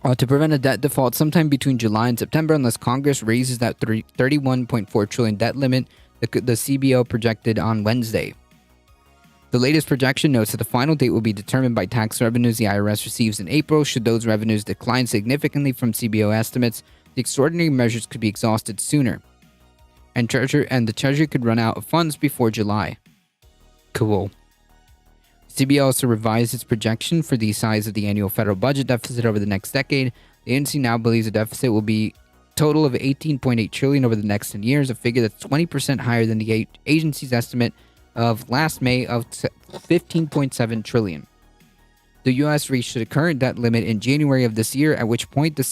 To prevent a debt default sometime between July and September, unless Congress raises that $31.4 trillion debt limit, the CBO projected on Wednesday. The latest projection notes that the final date will be determined by tax revenues the IRS receives in April. Should those revenues decline significantly from CBO estimates, the extraordinary measures could be exhausted sooner, and the Treasury could run out of funds before July. Cool. CBO also revised its projection for the size of the annual federal budget deficit over the next decade. The agency now believes the deficit will be a total of $18.8 trillion over the next 10 years, a figure that's 20% higher than the agency's estimate of last May of $15.7 trillion. The U.S. reached the current debt limit in January of this year, at which point the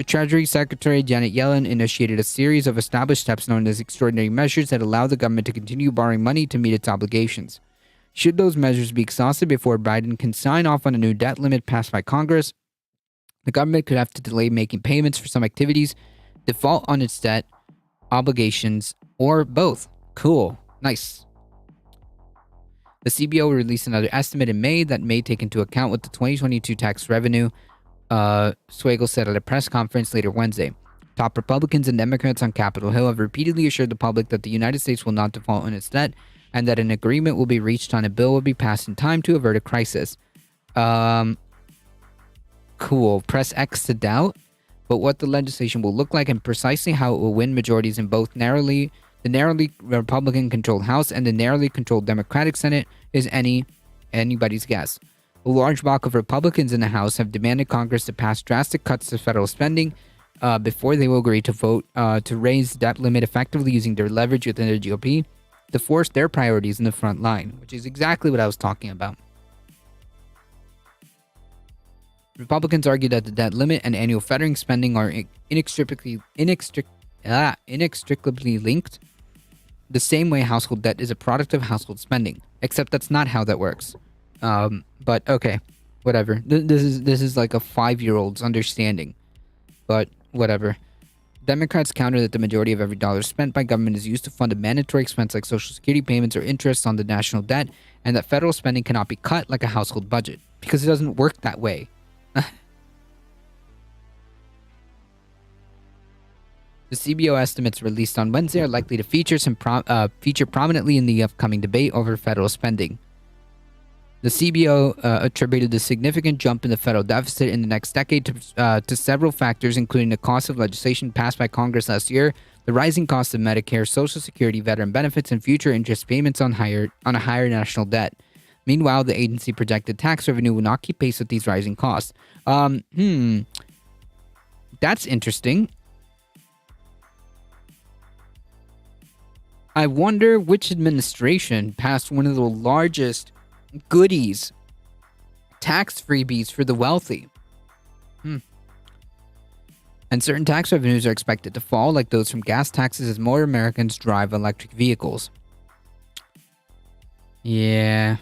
Treasury Secretary Janet Yellen initiated a series of established steps known as extraordinary measures that allow the government to continue borrowing money to meet its obligations. Should those measures be exhausted before Biden can sign off on a new debt limit passed by Congress, the government could have to delay making payments for some activities, default on its debt obligations, or both. Cool. Nice. The CBO will release another estimate in May that may take into account what the 2022 tax revenue, Swagel said at a press conference later Wednesday. Top Republicans and Democrats on Capitol Hill have repeatedly assured the public that the United States will not default on its debt, and that an agreement will be reached on a bill will be passed in time to avert a crisis. Cool. Press X to doubt. But what the legislation will look like and precisely how it will win majorities in both the narrowly Republican-controlled House and the narrowly controlled Democratic Senate is anybody's guess. A large block of Republicans in the House have demanded Congress to pass drastic cuts to federal spending before they will agree to vote to raise the debt limit, effectively using their leverage within the GOP to force their priorities in the front line, which is exactly what I was talking about. Republicans argue that the debt limit and annual federal spending are inextricably linked, the same way household debt is a product of household spending, except that's not how that works. But okay, whatever. This is like a 5-year-old's understanding, but whatever. Democrats counter that the majority of every dollar spent by government is used to fund a mandatory expense like Social Security payments or interest on the national debt, and that federal spending cannot be cut like a household budget, because it doesn't work that way. The CBO estimates released on Wednesday are likely to feature prominently in the upcoming debate over federal spending. The CBO attributed the significant jump in the federal deficit in the next decade to several factors, including the cost of legislation passed by Congress last year, the rising cost of Medicare, Social Security, veteran benefits, and future interest payments on a higher national debt. Meanwhile, the agency projected tax revenue will not keep pace with these rising costs. That's interesting. I wonder which administration passed one of the largest goodies, tax freebies for the wealthy. And certain tax revenues are expected to fall, like those from gas taxes, as more Americans drive electric vehicles. Yeah.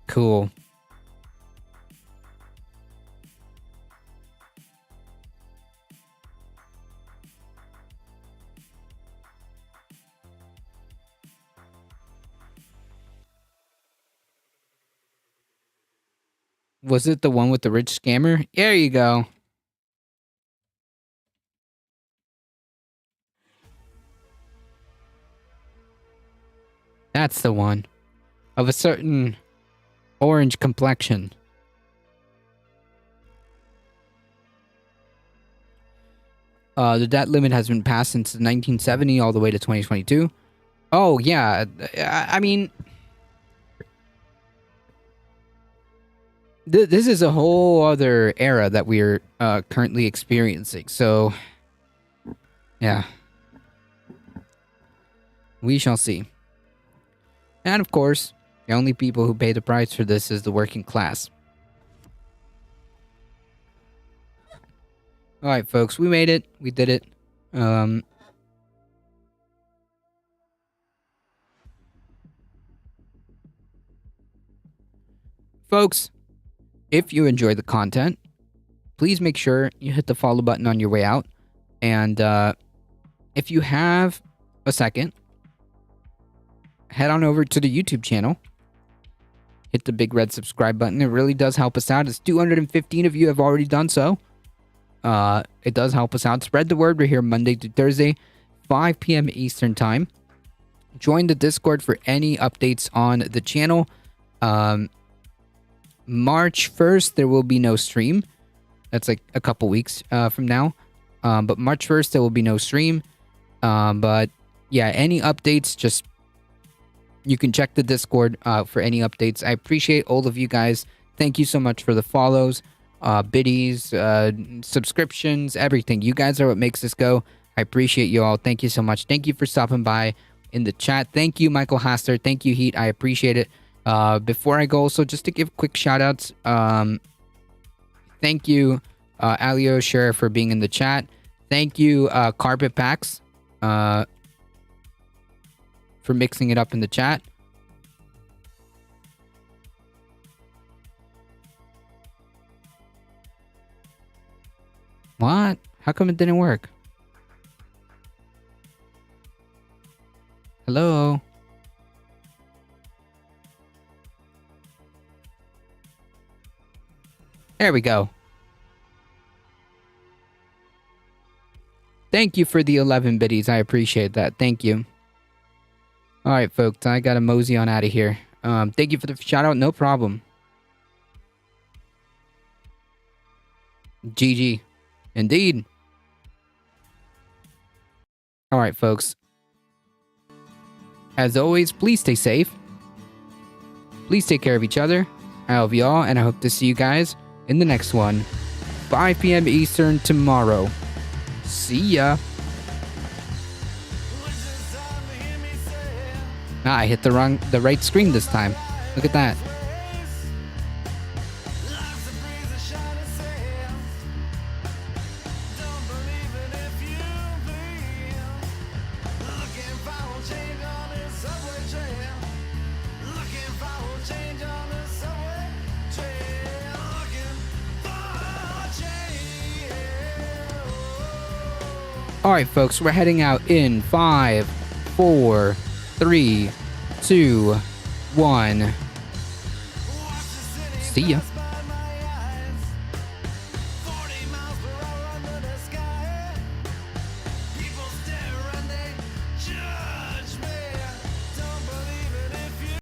Cool. Was it the one with the rich scammer? There you go. That's the one. Of a certain orange complexion. The debt limit has been passed since 1970 all the way to 2022. Oh, yeah. I mean... This is a whole other era that we're currently experiencing. So, yeah. We shall see. And of course, the only people who pay the price for this is the working class. Alright, folks. We made it. We did it. Folks, if you enjoy the content, please make sure you hit the follow button on your way out. And if you have a second, head on over to the YouTube channel. Hit the big red subscribe button. It really does help us out. As 215 of you have already done so. It does help us out. Spread the word. We're here Monday to Thursday, 5 p.m. Eastern Time. Join the Discord for any updates on the channel. March 1st, there will be no stream. That's like a couple weeks from now. But March 1st, there will be no stream. But yeah, any updates, just you can check the Discord for any updates. I appreciate all of you guys. Thank you so much for the follows, biddies, subscriptions, everything. You guys are what makes this go. I appreciate you all. Thank you so much. Thank you for stopping by in the chat. Thank you, Michael Haster. Thank you, Heat. I appreciate it. Before I go, also just to give quick shout outs, thank you, Alio Share, for being in the chat. Thank you, Carpet Packs, for mixing it up in the chat. What? How come it didn't work? Hello? There we go. Thank you for the 11 biddies. I appreciate that. Thank you. Alright, folks. I gotta mosey on out of here. Thank you for the shout out. No problem. GG. Indeed. Alright, folks. As always, please stay safe. Please take care of each other. I love y'all, and I hope to see you guys in the next one. 5 p.m. Eastern tomorrow. See ya. Ah, I hit the right screen this time. Look at that. Alright, folks, we're heading out in 5, 4, 3, 2, 1. See ya.